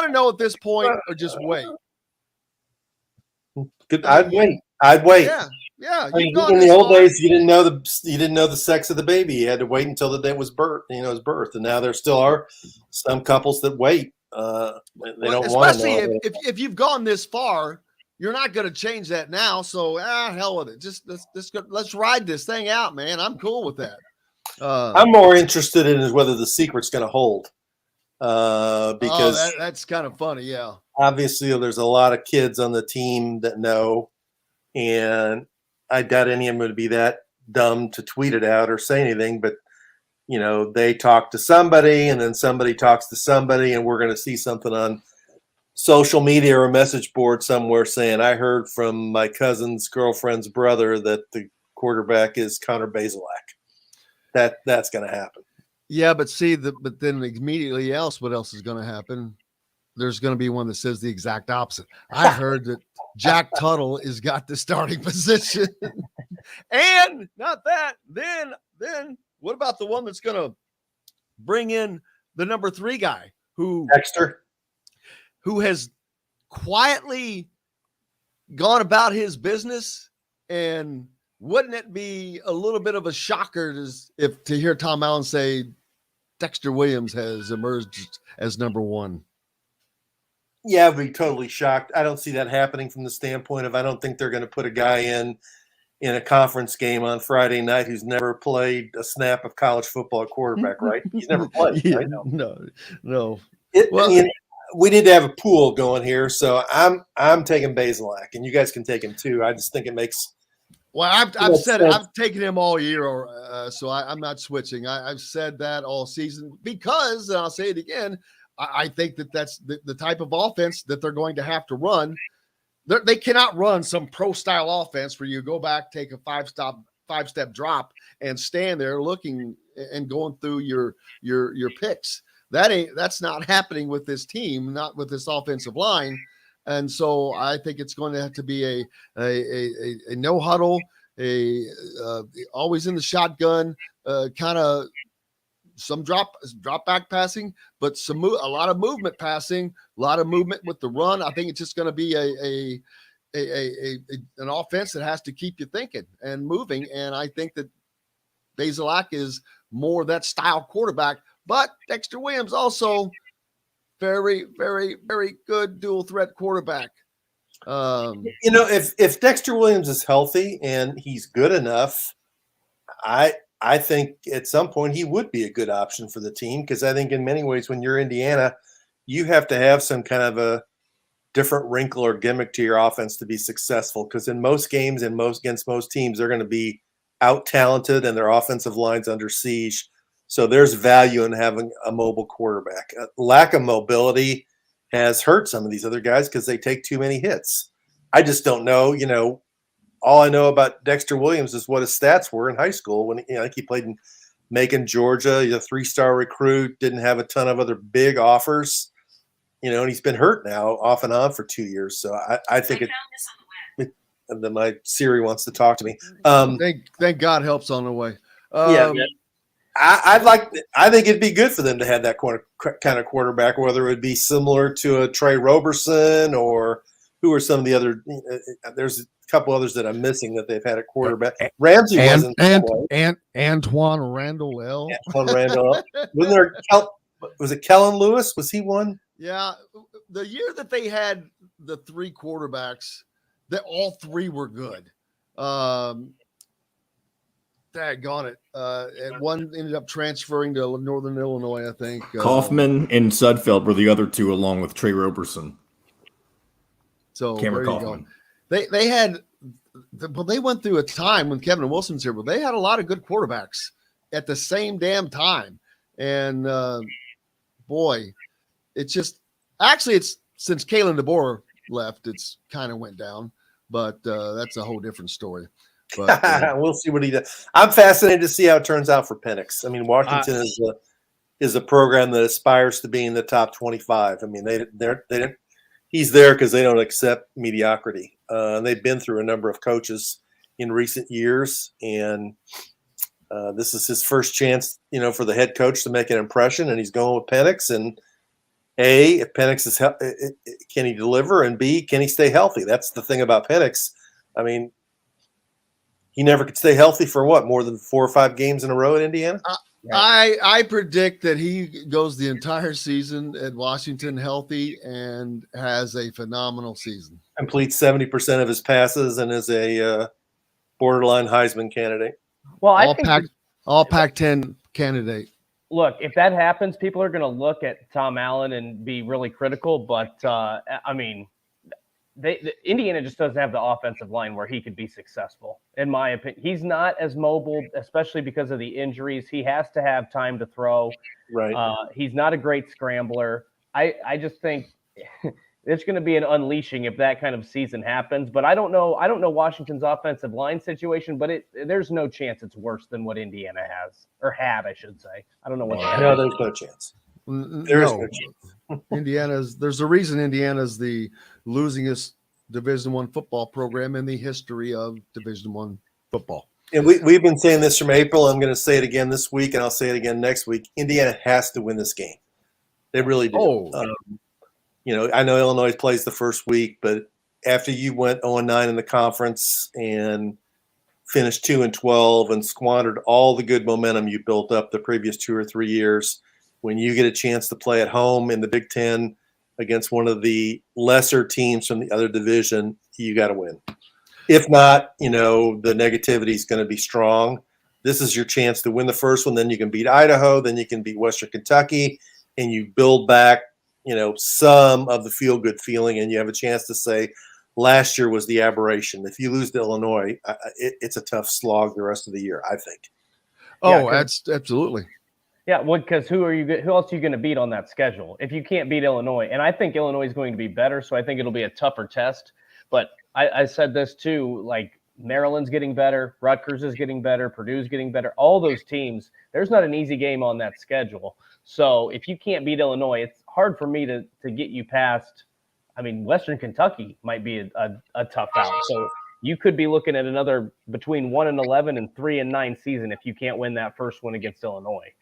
to know at this point or just wait?
I'd wait.
Yeah.
I mean, in the old days, you didn't know the sex of the baby. You had to wait until the day was birth. His birth, and now there still are some couples that wait. They don't want to know.
Especially if you've gone this far, you're not going to change that now. So hell with it. Just let's ride this thing out, man. I'm cool with that.
I'm more interested in is whether the secret's going to hold. because
that's kind of funny. Yeah.
Obviously there's a lot of kids on the team that know, and I doubt any of them would be that dumb to tweet it out or say anything, but they talk to somebody and then somebody talks to somebody, and we're going to see something on social media or a message board somewhere saying, I heard from my cousin's girlfriend's brother that the quarterback is Connor Bozich. That's going to happen.
Yeah, but but then immediately what else is going to happen? There's going to be one that says the exact opposite. I heard that Jack Tuttle has got the starting position. And not that, then what about the one that's going to bring in the number 3 guy
Dexter,
who has quietly gone about his business? And wouldn't it be a little bit of a shocker to hear Tom Allen say Dexter Williams has emerged as number 1?
Yeah, I'd be totally shocked. I don't see that happening from the standpoint of I don't think they're going to put a guy in a conference game on Friday night who's never played a snap of college football at quarterback, right? He's never played.
Yeah,
right?
No.
We need to have a pool going here, so I'm taking Bozich, and you guys can take him too. I just think it makes.
Well, I've said it. I've taken him all year, so I'm not switching. I've said that all season because, and I'll say it again, I think that's the type of offense that they're going to have to run. They cannot run some pro-style offense where you go back, take a five-step drop, and stand there looking and going through your picks. That's not happening with this team, not with this offensive line. And so I think it's going to have to be a no huddle, always in the shotgun, kind of some drop back passing, but a lot of movement passing, a lot of movement with the run. I think it's just going to be an offense that has to keep you thinking and moving. And I think that Bozich is more that style quarterback, but Dexter Williams also very, very, very good dual threat quarterback.
If Dexter Williams is healthy and he's good enough, I think at some point he would be a good option for the team, because I think in many ways when you're Indiana, you have to have some kind of a different wrinkle or gimmick to your offense to be successful, because in most games and against most teams, they're going to be out-talented and their offensive line's under siege. So there's value in having a mobile quarterback. Lack of mobility has hurt some of these other guys because they take too many hits. I just don't know, all I know about Dexter Williams is what his stats were in high school when I think he played in Macon, Georgia. He's a 3-star recruit, didn't have a ton of other big offers, and he's been hurt now off and on for 2 years. So I think that my Siri wants to talk to me.
Thank God help's on the way.
I think it'd be good for them to have that kind of quarterback, whether it would be similar to a Trey Roberson or who are some of the other. There's a couple others that I'm missing that they've had a quarterback. Ramsey wasn't.
Antoine Randall L.
Antoine Randall. Wasn't there? Was it Kellen Lewis? Was he one?
Yeah, the year that they had the 3 quarterbacks, that all 3 were good. Daggone it. And one ended up transferring to Northern Illinois, I think.
Kaufman and Sudfeld were the other 2, along with Trey Roberson.
So
Cameron
there you
Kaufman.
go. They went through a time when Kevin Wilson's here, but they had a lot of good quarterbacks at the same damn time. And boy, it's since Kalen DeBoer left, it's kind of went down, but that's a whole different story. But
we'll see what he does. I'm fascinated to see how it turns out for Penix. I mean, Washington is a program that aspires to be in the top 25. I mean, he's there because they don't accept mediocrity. They've been through a number of coaches in recent years, and this is his first chance, for the head coach to make an impression, and he's going with Penix. And A, if Penix is can he deliver, and B, can he stay healthy? That's the thing about Penix. I mean, he never could stay healthy for more than 4 or 5 games in a row at Indiana?
I predict that he goes the entire season at Washington healthy and has a phenomenal season.
Completes 70% of his passes and is a borderline Heisman candidate.
Well,
all Pac-10 candidate.
Look, if that happens, people are going to look at Tom Allen and be really critical. But I mean, Indiana just doesn't have the offensive line where he could be successful. In my opinion, he's not as mobile, especially because of the injuries. He has to have time to throw.
Right.
He's not a great scrambler. I just think it's going to be an unleashing if that kind of season happens. But I don't know Washington's offensive line situation, but there's no chance it's worse than what Indiana has or had, I should say. I don't know what.
No, there's no chance. There is no chance.
There's a reason Indiana's the losingest Division I football program in the history of Division I football.
And we've been saying this from April. I'm going to say it again this week, and I'll say it again next week. Indiana has to win this game. They really do. I know Illinois plays the first week, but after you went 0-9 in the conference and finished 2-12 and squandered all the good momentum you built up the previous 2 or 3 years, when you get a chance to play at home in the Big Ten against one of the lesser teams from the other division, you got to win. If not, the negativity is going to be strong. This is your chance to win the first one. Then you can beat Idaho. Then you can beat Western Kentucky, and you build back, some of the feel-good feeling, and you have a chance to say, last year was the aberration. If you lose to Illinois, it's a tough slog the rest of the year, I think.
Oh, that's absolutely.
Yeah, because who else are you going to beat on that schedule if you can't beat Illinois? And I think Illinois is going to be better, so I think it'll be a tougher test. But I said this too, like Maryland's getting better, Rutgers is getting better, Purdue's getting better. All those teams, there's not an easy game on that schedule. So if you can't beat Illinois, it's hard for me to get you past. I mean, Western Kentucky might be a tough out. So you could be looking at another between 1-11 and 3-9 season if you can't win that first one against Illinois.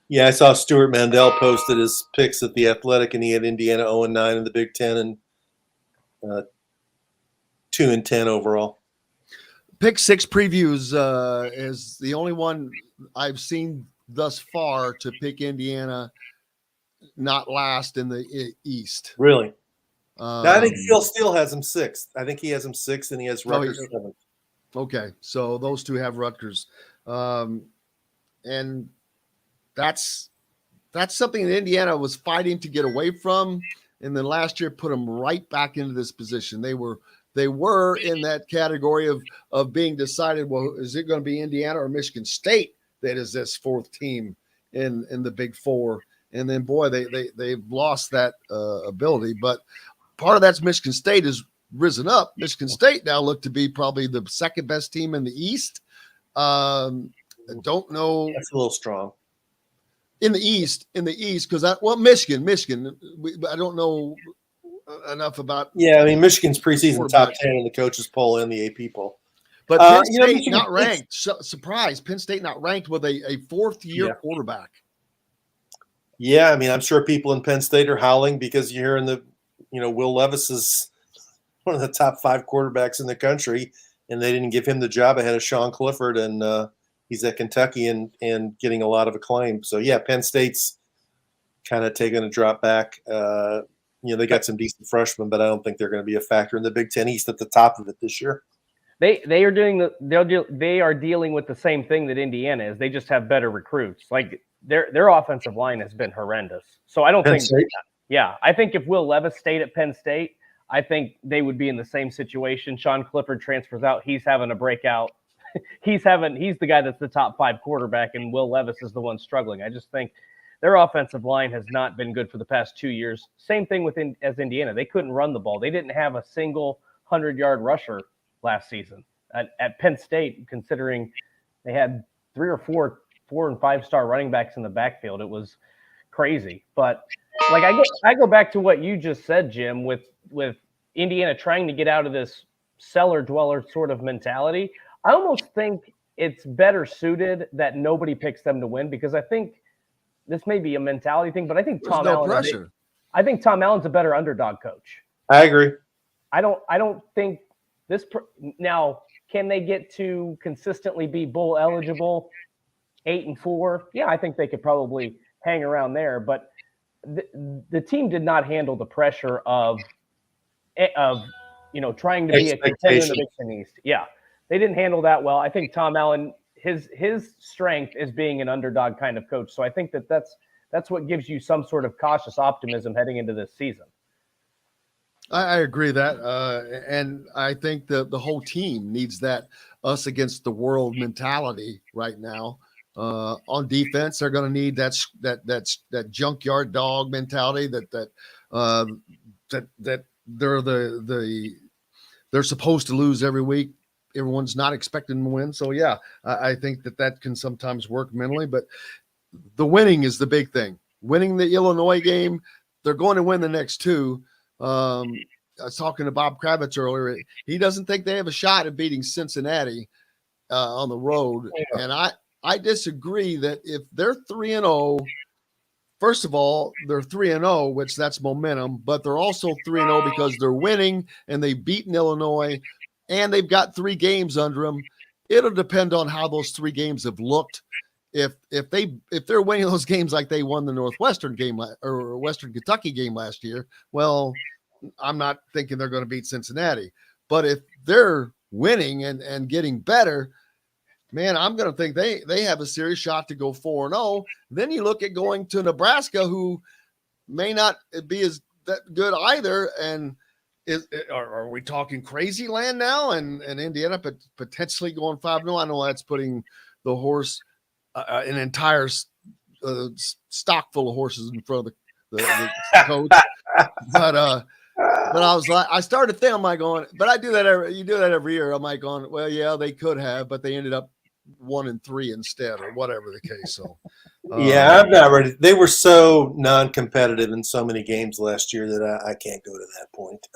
Yeah, I saw Stuart Mandel posted his picks at The Athletic, and he had Indiana 0-9 in the Big Ten and 2-10 overall.
Pick Six previews is the only one I've seen thus far to pick Indiana not last in the East.
Really? I think Phil Steele has him 6th. I think he has him 6th, and he has Rutgers 7th.
Okay, so those two have Rutgers. And that's something that Indiana was fighting to get away from, and then last year put them right back into this position. They were in that category of being decided, well, is it going to be Indiana or Michigan State that is this fourth team in the Big Four? And then, boy, they've lost that ability. But part of that's Michigan State has risen up. Michigan State now look to be probably the second best team in the East. I don't know.
That's a little strong.
In the East, because Michigan. I don't know enough about.
Yeah, I mean, Michigan's preseason top 10 in the coaches poll and the AP poll.
But Penn State not ranked. Surprise! Penn State not ranked with a fourth-year quarterback.
Yeah, I mean, I'm sure people in Penn State are howling because you're hearing Will Levis is one of the top 5 quarterbacks in the country, and they didn't give him the job ahead of Sean Clifford, and he's at Kentucky and getting a lot of acclaim. So, yeah, Penn State's kind of taking a drop back. They got some decent freshmen, but I don't think they're going to be a factor in the Big Ten East at the top of it this year.
They are dealing with the same thing that Indiana is. They just have better recruits. Like their offensive line has been horrendous. So I don't think. Yeah, I think if Will Levis stayed at Penn State, I think they would be in the same situation. Sean Clifford transfers out. He's having a breakout. He's the guy that's the top 5 quarterback, and Will Levis is the one struggling. I just think their offensive line has not been good for the past 2 years. Same thing as Indiana. They couldn't run the ball. They didn't have a single 100-yard rusher last season at Penn State, considering they had 3 or 4 and 5-star running backs in the backfield. It was crazy. But like I go back to what you just said, Jim, with Indiana trying to get out of this cellar dweller sort of mentality. I almost think it's better suited that nobody picks them to win, because I think this may be a mentality thing, but I think Tom Allen's a better underdog coach.
I agree.
I don't think this now, can they get to consistently be bowl eligible 8-4? Yeah, I think they could probably hang around there, but the team did not handle the pressure of trying to be a contender in the Big Ten East. Yeah, they didn't handle that well. I think Tom Allen, his strength is being an underdog kind of coach. So I think that's what gives you some sort of cautious optimism heading into this season.
I agree that, and I think the whole team needs that us against the world mentality right now. On defense, they're going to need that junkyard dog mentality that they're supposed to lose every week. Everyone's not expecting to win, so yeah, I think that can sometimes work mentally, but the winning is the big thing. Winning the Illinois game, they're going to win the next two. I was talking to Bob Kravitz earlier. He doesn't think they have a shot at beating Cincinnati on the road. And I disagree that if they're 3-0, first of all, they're 3-0, which that's momentum, but they're also 3-0 because they're winning and they've beaten Illinois and they've got 3 games under them. It'll depend on how those 3 games have looked. If they're winning those games like they won the Northwestern game or Western Kentucky game last year, well, I'm not thinking they're going to beat Cincinnati. But if they're winning and getting better, man, I'm going to think they have a serious shot to go 4-0. Then you look at going to Nebraska, who may not be as that good either. And are we talking crazy land now? And Indiana potentially going 5-0. I know that's putting the horse an entire stock full of horses in front of the coach. But I was like, I started to think, I'm like going, but I do that every year. I'm like going, well, yeah, they could have, but they ended up 1-3 instead, or whatever the case. So
yeah, I'm not ready. They were so non-competitive in so many games last year that I can't go to that point.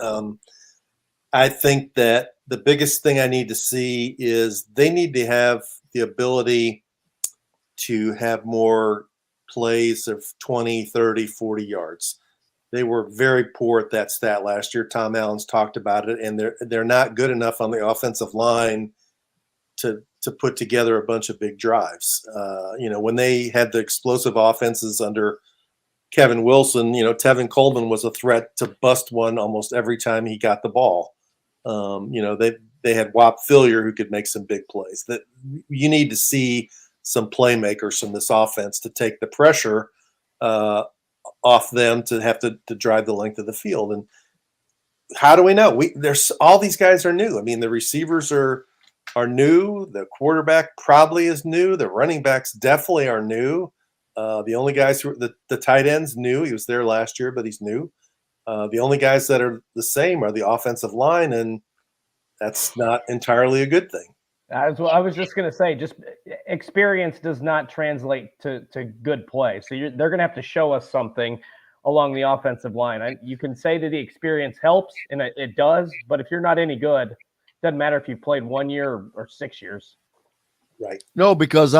I think that the biggest thing I need to see is they need to have the ability to have more plays of 20, 30, 40 yards. They were very poor at that stat last year. Tom Allen's talked about it, and they're not good enough on the offensive line to put together a bunch of big drives. When they had the explosive offenses under Kevin Wilson, Tevin Coleman was a threat to bust one almost every time he got the ball. They had Whop Fillier who could make some big plays. That you need to see some playmakers from this offense to take the pressure off them to have to drive the length of the field. And how do we know? There's all these guys are new. I mean, the receivers are new. The quarterback probably is new. The running backs definitely are new. The only guys who the tight end's new. He was there last year, but he's new. The only guys that are the same are the offensive line, and that's not entirely a good thing.
That's what I was just going to say. Just experience does not translate to good play. So they're going to have to show us something along the offensive line. You can say that the experience helps, and it does, but if you're not any good, it doesn't matter if you've played 1 year or 6 years.
Right.
No, because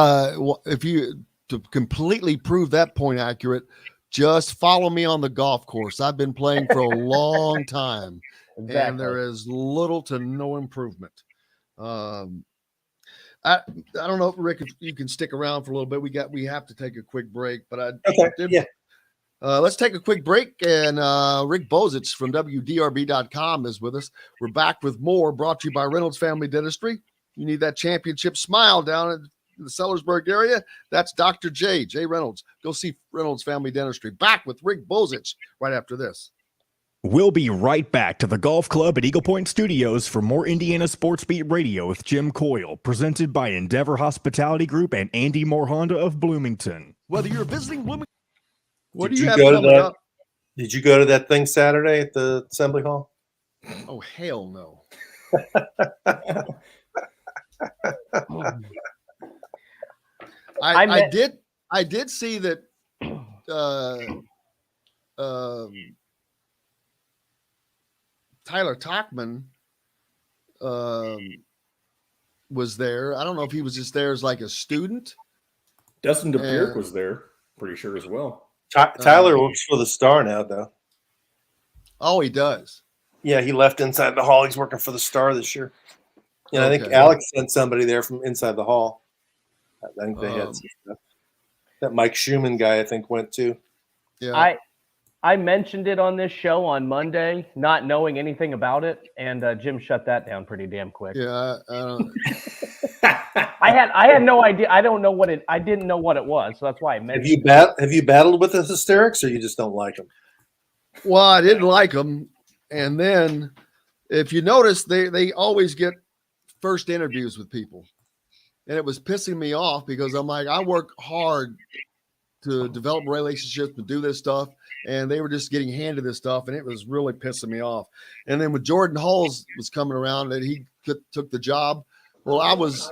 if you to completely prove that point accurate, just follow me on the golf course. I've been playing for a long time,
Exactly.
and there is little to no improvement. I don't know, Rick, if you can stick around for a little bit. We have to take a quick break, but let's take a quick break. And Rick Bozich from WDRB.com is with us. We're back with more, brought to you by Reynolds Family Dentistry. You need that championship smile down in the Sellersburg area? That's Dr. J Reynolds. Go see Reynolds Family Dentistry. Back with Rick Bozich right after this.
We'll be right back to the Golf Club at Eagle Point Studios for more Indiana Sports Beat Radio with Jim Coyle, presented by Endeavor Hospitality Group and Andy Moore Honda of Bloomington.
Whether you're visiting Bloomington,
Did you go to that thing Saturday at the Assembly Hall?
Oh, hell no. I did see that Tyler Tachman was there. I don't know if he was just there as like a student.
Dustin DePierre was there, pretty sure as well.
Tyler works for the Star now, though.
Oh, he does.
Yeah, he left Inside the Hall. He's working for the Star this year. Yeah, I think Alex sent somebody there from Inside the Hall. I think they had some stuff. That Mike Schumann guy, I think, went too.
Yeah. I mentioned it on this show on Monday, not knowing anything about it, and Jim shut that down pretty damn quick.
Yeah,
I had no idea. I didn't know what it was, so that's why I mentioned.
Have you battled with the hysterics, or you just don't like them?
Well, I didn't like them, and then if you notice, they always get first interviews with people, and it was pissing me off because I'm like, I work hard to develop relationships and do this stuff, and they were just getting handed this stuff, and it was really pissing me off. And then when Jordan Hulls was coming around and he took the job, well, I was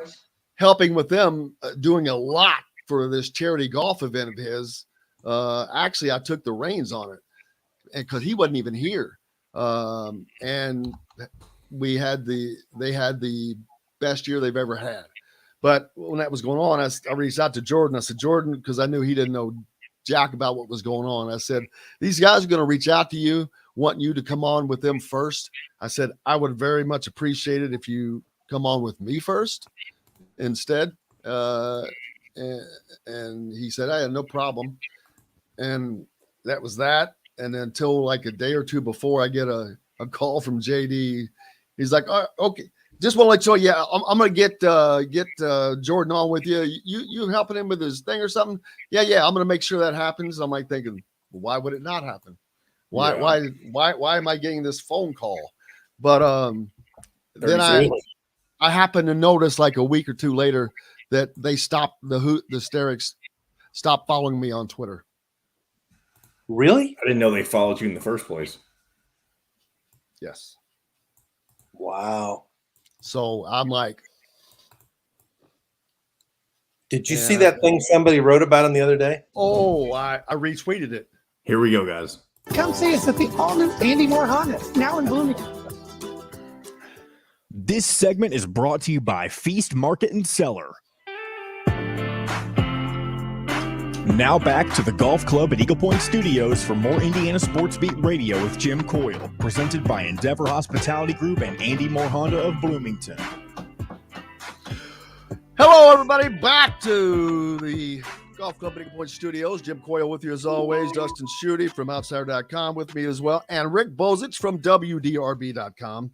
helping with them, doing a lot for this charity golf event of his. Actually, I took the reins on it, and because he wasn't even here, and they had the best year they've ever had. But when that was going on, I reached out to Jordan. I said, Jordan, because I knew he didn't know jack about what was going on. I said, these guys are going to reach out to you, wanting you to come on with them first. I said, I would very much appreciate it if you come on with me first instead. And he said, I had no problem. And that was that. And then until like a day or two before, I get a call from JD. He's like, oh, okay. Just want to let you know, yeah, I'm going to get Jordan on with you. You helping him with his thing or something? Yeah, I'm going to make sure that happens. I'm like thinking, well, why would it not happen? Why am I getting this phone call? But then I happened to notice like a week or two later that they stopped the hysterics stopped following me on Twitter.
Really?
I didn't know they followed you in the first place.
Yes.
Wow.
So I'm like,
did you see that thing somebody wrote about him the other day?
Oh, I retweeted it.
Here we go, guys.
Come see us at the all-new Andy Moore Honda, now in Bloomington.
This segment is brought to you by Feast Market and Cellar. Now back to the Golf Club at Eagle Point Studios for more Indiana Sports Beat Radio with Jim Coyle, presented by Endeavor Hospitality Group and Andy Moore Honda of Bloomington.
Hello, everybody. Back to the Golf Club at Eagle Point Studios. Jim Coyle with you as always. Dustin Schutte from Outsider.com with me as well. And Rick Bozich from WDRB.com.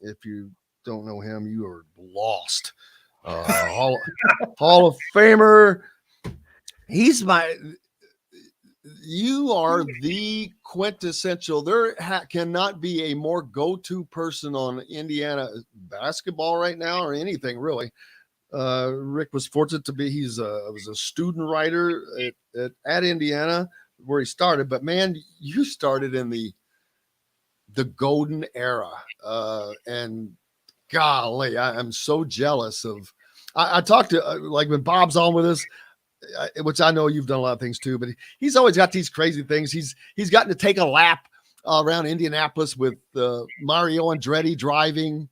If you don't know him, you are lost. Hall of Famer. You are the quintessential. There cannot be a more go-to person on Indiana basketball right now, or anything really. Rick was fortunate to be. Was a student writer at Indiana where he started. But man, you started in the golden era, and golly, I'm so jealous of. I talked to like when Bob's on with us. Which I know you've done a lot of things too, but he's always got these crazy things. He's gotten to take a lap around Indianapolis with Mario Andretti driving,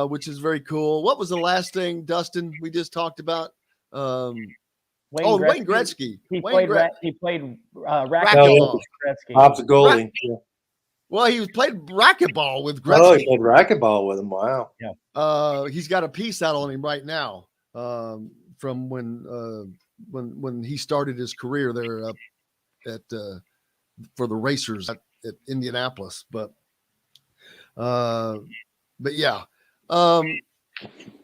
which is very cool. What was the last thing, Dustin, we just talked about? Wayne Gretzky.
He played racquetball.
Gretzky. Bob's a goalie.
Well, he played racquetball with Gretzky.
Oh, he played racquetball with him. Wow.
Yeah. He's got a piece out on him right now from when he started his career there at for the racers at Indianapolis, but yeah,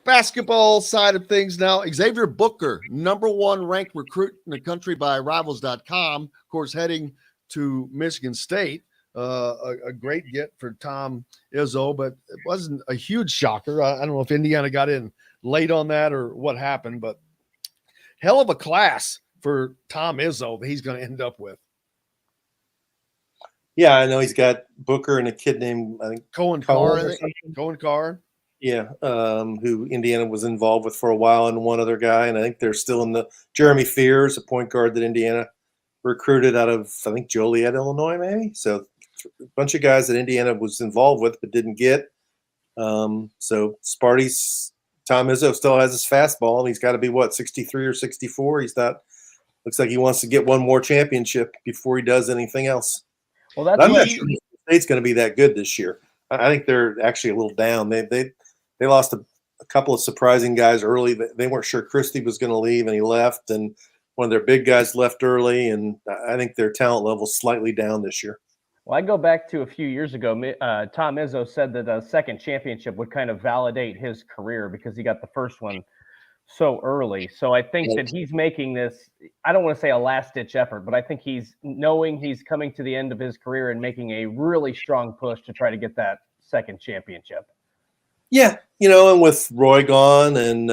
basketball side of things now. Xavier Booker, #1 ranked recruit in the country by Rivals.com, of course, heading to Michigan State. A great get for Tom Izzo, but it wasn't a huge shocker. I don't know if Indiana got in late on that or what happened, but hell of a class for Tom Izzo that he's going to end up with.
Yeah, I know he's got Booker and a kid named, I think,
Cohen Carr. Cohen Carr.
Yeah, who Indiana was involved with for a while, and one other guy. And I think they're still in the Jeremy Fears, a point guard that Indiana recruited out of, I think, Joliet, Illinois, maybe. So a bunch of guys that Indiana was involved with but didn't get. So Sparty's Tom Izzo still has his fastball, and he's got to be, 63 or 64? He's not – looks like he wants to get one more championship before he does anything else.
Well, that's
I'm not sure the State's going to be that good this year. I think they're actually a little down. They lost a couple of surprising guys early. They weren't sure Christie was going to leave, and he left, and one of their big guys left early, and I think their talent level's slightly down this year.
Well, I go back to a few years ago. Tom Izzo said that a second championship would kind of validate his career because he got the first one so early. So I think that he's making this, I don't want to say a last-ditch effort, but I think he's knowing he's coming to the end of his career and making a really strong push to try to get that second championship.
Yeah, and with Roy gone and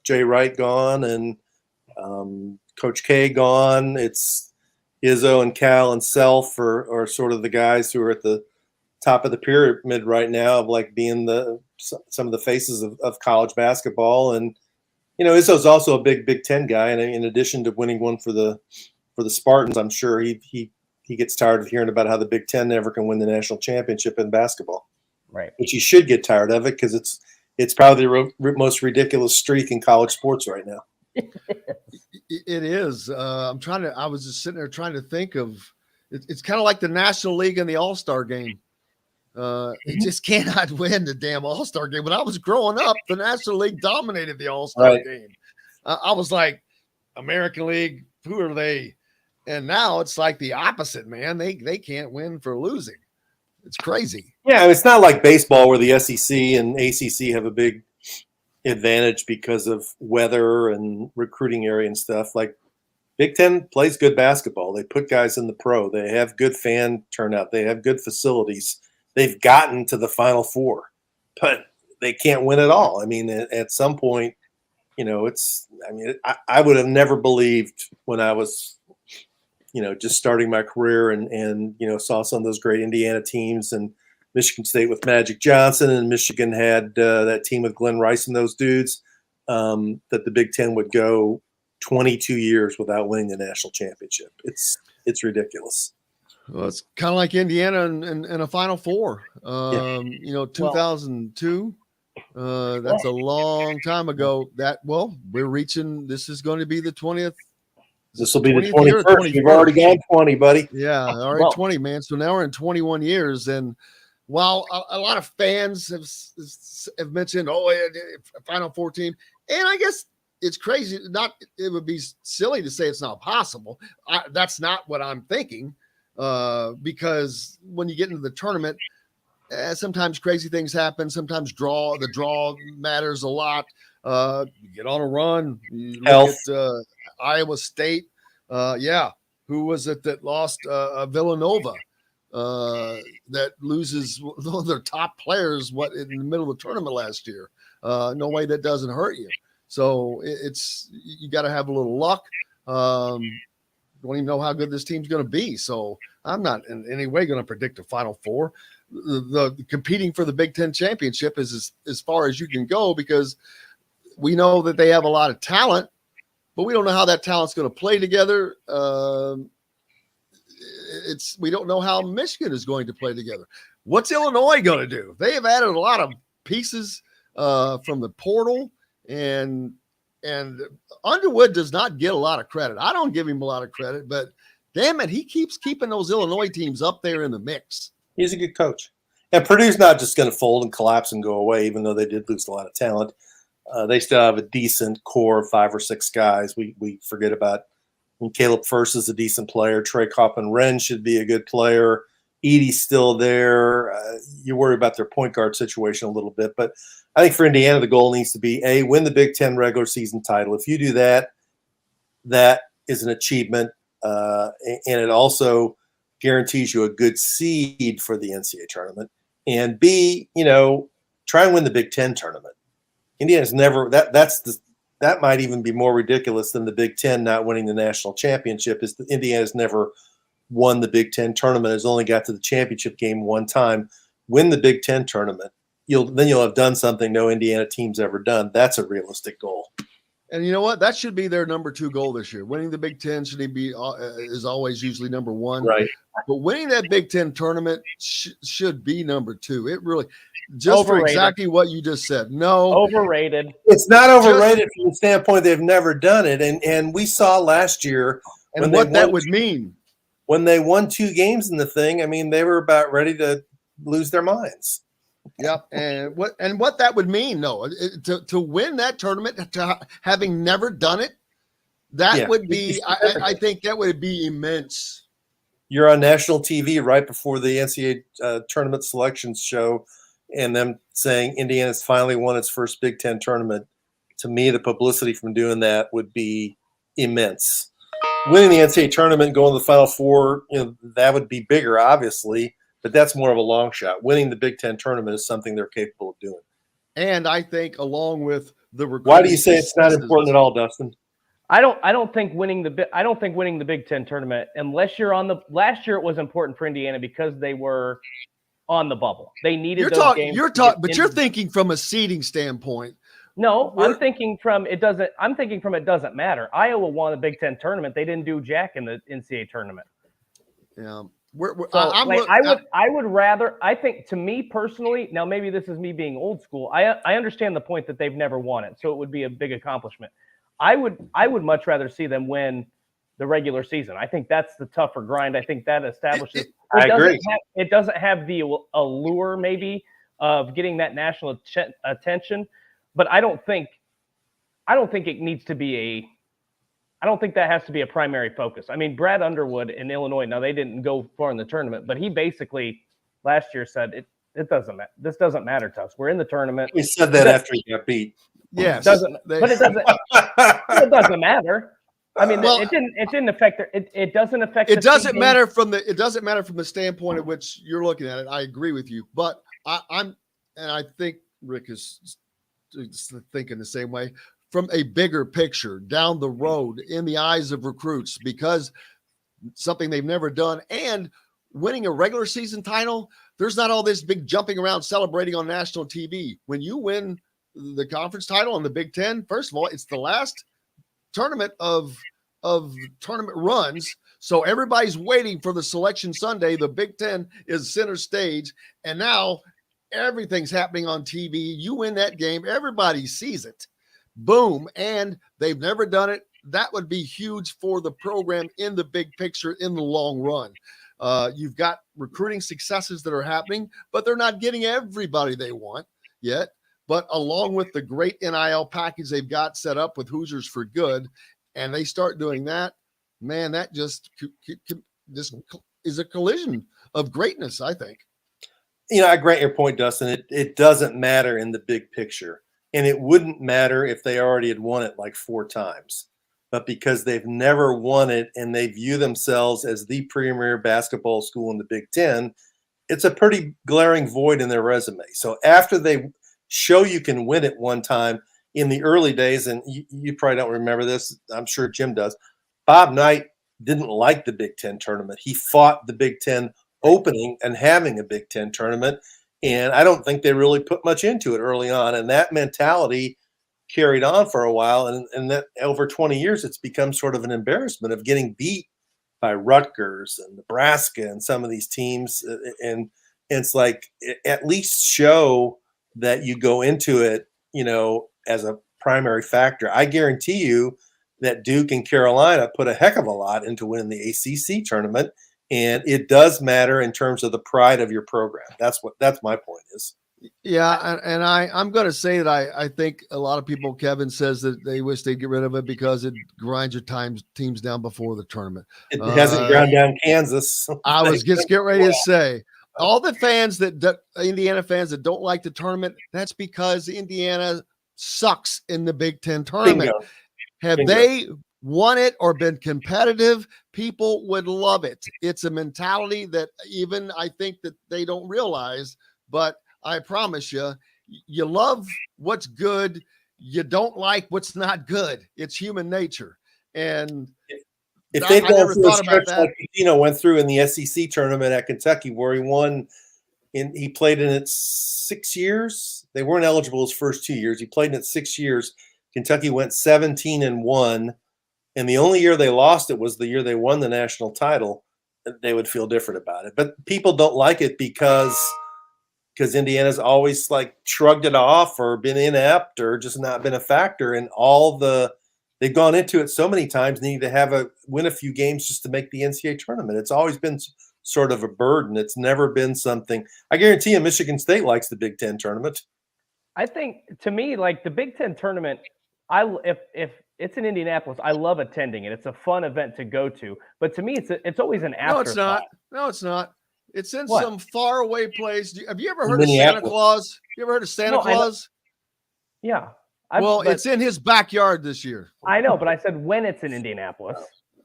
Jay Wright gone and Coach K gone, it's Izzo and Cal and Self are sort of the guys who are at the top of the pyramid right now of like being some of the faces of college basketball. And Izzo's also a Big Ten guy, and in addition to winning one for the Spartans, I'm sure he gets tired of hearing about how the Big Ten never can win the national championship in basketball.
Right.
Which he should get tired of it because it's probably the most ridiculous streak in college sports right now.
It is. I was just sitting there trying to think of. It's kind of like the National League and the All-Star game. It just cannot win the damn All-Star game. When I was growing up, the National League dominated the All-Star game. I was like, American League, who are they? And now it's like the opposite, man. They can't win for losing. It's crazy.
Yeah, it's not like baseball where the SEC and ACC have a big advantage because of weather and recruiting area and stuff. Like Big Ten plays good basketball. They put guys in the pro. They have good fan turnout. They have good facilities. They've gotten to the Final Four, but they can't win at all. I mean, at some point, I would have never believed when I was just starting my career and saw some of those great Indiana teams and Michigan State with Magic Johnson, and Michigan had that team with Glenn Rice and those dudes, that the Big Ten would go 22 years without winning the national championship. It's ridiculous.
Well, it's kind of like Indiana in a Final Four. 2002. That's a long time ago. We're reaching. This is going to be the 20th.
This will be the 21st. We've already gone 20, buddy.
Yeah, already 20, man. So now we're in 21 years. And while a lot of fans have mentioned, Final Four team, and I guess it's crazy. It would be silly to say it's not possible. That's not what I'm thinking, because when you get into the tournament, sometimes crazy things happen. Sometimes the draw matters a lot. You get on a run. You look at Iowa State. Who was it that lost Villanova? That loses one of their top players in the middle of the tournament last year. No way that doesn't hurt you. So you got to have a little luck. Don't even know how good this team's going to be. So I'm not in any way going to predict a Final Four. The competing for the Big Ten championship is as far as you can go, because we know that they have a lot of talent, but we don't know how that talent's going to play together. We don't know how Michigan is going to play together. What's Illinois going to do? They have added a lot of pieces from the portal, and Underwood does not get a lot of credit. I don't give him a lot of credit, but damn it, he keeps keeping those Illinois teams up there in the mix.
He's a good coach. And Purdue's not just going to fold and collapse and go away, even though they did lose a lot of talent. They still have a decent core of 5 or 6 guys. We forget about. Caleb First is a decent player. Trey Coppin-Wren should be a good player. Edie's still there. You worry about their point guard situation a little bit. But I think for Indiana, the goal needs to be, win the Big Ten regular season title. If you do that, that is an achievement. And it also guarantees you a good seed for the NCAA tournament. And B, try and win the Big Ten tournament. Indiana's never that might even be more ridiculous than the Big Ten not winning the national championship. Is that Indiana's never won the Big Ten tournament, has only got to the championship game one time. Win the Big Ten tournament. You'll have done something no Indiana team's ever done. That's a realistic goal.
And you know what? That should be their number 2 goal this year. Winning the Big Ten is always usually number 1.
Right.
But winning that Big Ten tournament should be number 2. It really, just overrated. For exactly what you just said. No.
Overrated.
It's not overrated from the standpoint they've never done it. And we saw last year.
And what that would mean.
When they won 2 games in the thing, I mean, they were about ready to lose their minds.
Yep, and what that would mean, to win that tournament, having never done it, that would be. I think that would be immense.
you're on national TV right before the NCAA tournament selections show, and them saying Indiana's finally won its first Big Ten tournament. To me, the publicity from doing that would be immense. Winning the NCAA tournament, going to the Final Four, that would be bigger, obviously, but that's more of a long shot. Winning the Big Ten tournament is something they're capable of doing.
And I think along with the
why do you say it's not important at all, Dustin?
I don't think winning the Big Ten tournament, unless you're on the last year, it was important for Indiana because they were on the bubble. They needed those games.
But you're thinking from a seeding standpoint.
No, I'm thinking from it doesn't matter. Iowa won the Big Ten tournament. They didn't do jack in the NCAA tournament.
Yeah.
I think to me personally, now maybe this is me being old school. I understand the point that they've never won it, so it would be a big accomplishment. I would much rather see them win the regular season. I think that's the tougher grind. I think that establishes.
I agree.
It doesn't have the allure maybe of getting that national attention, but I don't think it needs to be I don't think that has to be a primary focus. I mean, Brad Underwood in Illinois, now they didn't go far in the tournament, but he basically last year said it doesn't matter. This doesn't matter to us. We're in the tournament.
He said that after he got beat.
Yes,
but it doesn't. It doesn't matter. I mean, it didn't affect it doesn't affect.
It doesn't matter from the standpoint at which you're looking at it. I agree with you, but I think Rick is thinking the same way. From a bigger picture down the road in the eyes of recruits, because something they've never done, and winning a regular season title, there's not all this big jumping around celebrating on national TV. When you win the conference title in the Big Ten, first of all, it's the last tournament of tournament runs. So everybody's waiting for the selection Sunday. The Big Ten is center stage, and now everything's happening on TV. You win that game, everybody sees it. Boom. And they've never done it. That would be huge for the program in the big picture in the long run. You've got recruiting successes that are happening, but they're not getting everybody they want yet. But along with the great NIL package they've got set up with Hoosiers for Good, and they start doing that, man, that just is a collision of greatness, I think.
I grant your point, Dustin. It doesn't matter in the big picture. And it wouldn't matter if they already had won it like 4 times. But because they've never won it and they view themselves as the premier basketball school in the Big Ten, it's a pretty glaring void in their resume. So after they show you can win it one time in the early days, and you probably don't remember this, I'm sure Jim does, Bob Knight didn't like the Big Ten tournament. He fought the Big Ten opening and having a Big Ten tournament. And I don't think they really put much into it early on. And that mentality carried on for a while. And that over 20 years, it's become sort of an embarrassment of getting beat by Rutgers and Nebraska and some of these teams. And it's like, at least show that you go into it, as a primary factor. I guarantee you that Duke and Carolina put a heck of a lot into winning the ACC tournament. And it does matter in terms of the pride of your program. That's my point is.
Yeah, and I'm going to say that I think a lot of people, Kevin says that they wish they'd get rid of it because it grinds your teams down before the tournament.
It hasn't ground down Kansas.
I was just getting ready to say, all the fans Indiana fans that don't like the tournament, that's because Indiana sucks in the Big Ten tournament.
Bingo.
Have they won it or been competitive, people would love it. It's a mentality that even I think that they don't realize, but I promise you, you love what's good. You don't like what's not good. It's human nature. And
if they've gone through a stretch like went through in the SEC tournament at Kentucky, where he won, he played in it 6 years. They weren't eligible his first 2 years. He played in it 6 years. Kentucky went 17-1. And the only year they lost it was the year they won the national title. They would feel different about it. But people don't like it because Indiana's always like shrugged it off or been inept or just not been a factor. And they've gone into it so many times, needing to win a few games just to make the NCAA tournament. It's always been sort of a burden. It's never been something. I guarantee you Michigan State likes the Big Ten tournament.
I think, to me, like the Big Ten tournament, it's in Indianapolis. I love attending it. It's a fun event to go to. But to me, it's always an afterthought.
No, it's not. No, it's not. It's in
What?
some faraway place. Have you ever heard of Santa Claus? You ever heard of Santa Claus?
Yeah.
It's in his backyard this year.
I know, but I said when it's in Indianapolis.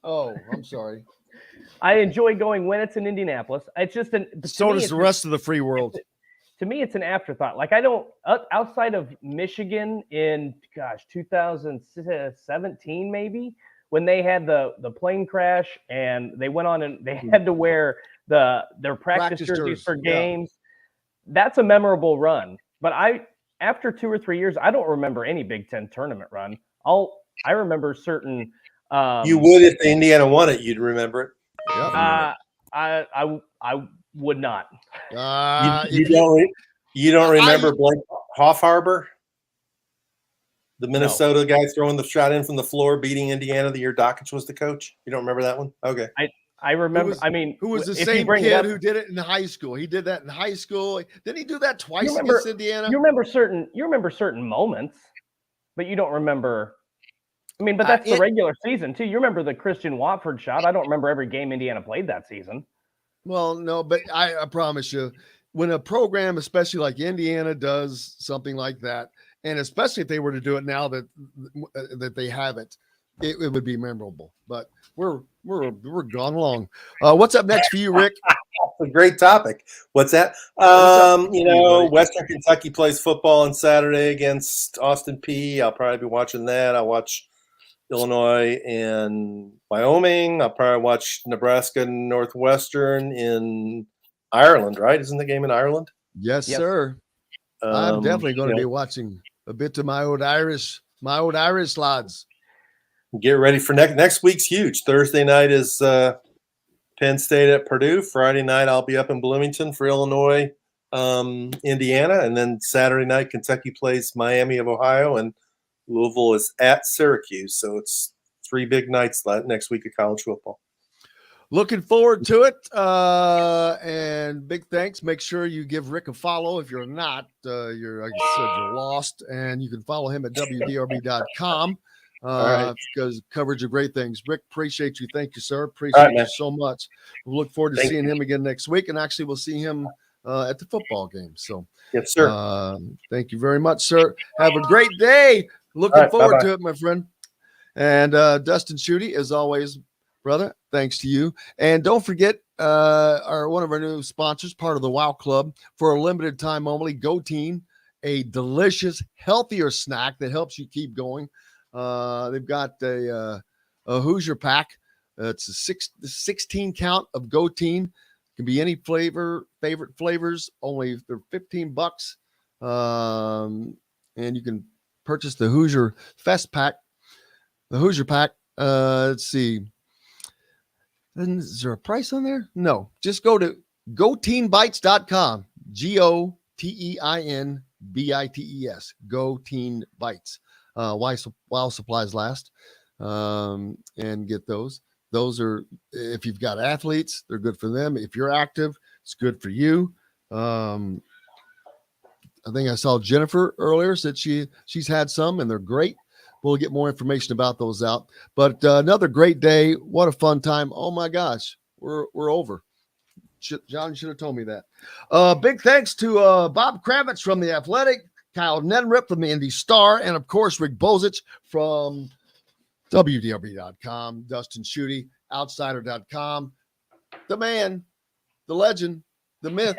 Oh, I'm sorry.
I enjoy going when it's in Indianapolis. It's just
so does the rest of the free world.
To me, it's an afterthought. Like I don't outside of Michigan in 2017 maybe, when they had the plane crash and they went on and they had to wear their practice jerseys for games. Yeah. That's a memorable run. But after 2 or 3 years, I don't remember any Big Ten tournament run. I remember certain.
You would if the Indiana won it. You'd remember it.
Yep.
I would not.
You don't remember Blake Hoffarber, the Minnesota guy throwing the shot in from the floor, beating Indiana the year Dockich was the coach? You don't remember that one? Okay.
I remember.
Who was the same kid who did it in high school? He did that in high school. Didn't he do that twice against Indiana?
You remember certain moments, but you don't remember. I mean, but that's the regular season too. You remember the Christian Watford shot. I don't remember every game Indiana played that season.
Well, no, but I promise you, when a program, especially like Indiana, does something like that, and especially if they were to do it now that they have it, it would be memorable. But we're gone along. What's up next for you, Rick?
That's a great topic. What's that? Western Kentucky plays football on Saturday against Austin Peay. I'll probably be watching that. I'll watch Illinois and Wyoming. I'll probably watch Nebraska and Northwestern in Ireland, right? Isn't the game in Ireland?
Yes, sir. I'm definitely going to be watching a bit of my old Irish lads.
Get ready for next week's huge. Thursday night is Penn State at Purdue. Friday night I'll be up in Bloomington for Illinois, Indiana, and then Saturday night Kentucky plays Miami of Ohio, and Louisville is at Syracuse. So it's 3 big nights next week of college football.
Looking forward to it. And big thanks. Make sure you give Rick a follow. If you're not, you're lost. And you can follow him at WDRB.com because coverage of great things. Rick, appreciate you. Thank you, sir. Appreciate you so much. We'll look forward to seeing him again next week. And actually, we'll see him at the football game. So,
yes, sir.
Thank you very much, sir. Have a great day. Looking forward to it, my friend. And Dustin Schutte, as always, brother, thanks to you. And don't forget one of our new sponsors, part of the WOW Club, for a limited time only, Goteen, a delicious, healthier snack that helps you keep going. They've got a Hoosier pack. It's a 16 count of Goteen. Can be any favorite flavors. Only they're $15. And you can purchase the Hoosier Fest pack. The Hoosier pack. Let's see. Is there a price on there? No. Just go to GoTeenBites.com. GoTeinBites. Goteen Bites. While supplies last. And get those. Those are, if you've got athletes, they're good for them. If you're active, it's good for you. I think I saw Jennifer earlier said she's had some and they're great. We'll get more information about those out. But another great day. What a fun time. Oh my gosh, we're over. John should have told me that. Big thanks to Bob Kravitz from The Athletic, Kyle Neddenriep from the Indy Star, and of course Rick Bozich from WDRB.com, Dustin Schutte, Outsider.com, the man, the legend, the myth.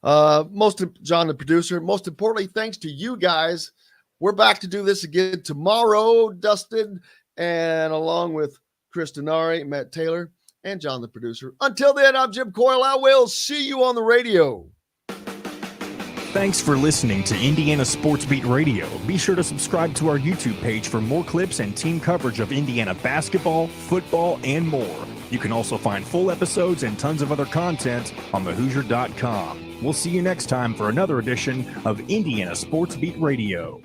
John, the producer. Most importantly, thanks to you guys. We're back to do this again tomorrow, Dustin, and along with Chris Denari, Matt Taylor, and John, the producer. Until then, I'm Jim Coyle. I will see you on the radio.
Thanks for listening to Indiana Sports Beat Radio. Be sure to subscribe to our YouTube page for more clips and team coverage of Indiana basketball, football, and more. You can also find full episodes and tons of other content on thehoosier.com. We'll see you next time for another edition of Indiana Sports Beat Radio.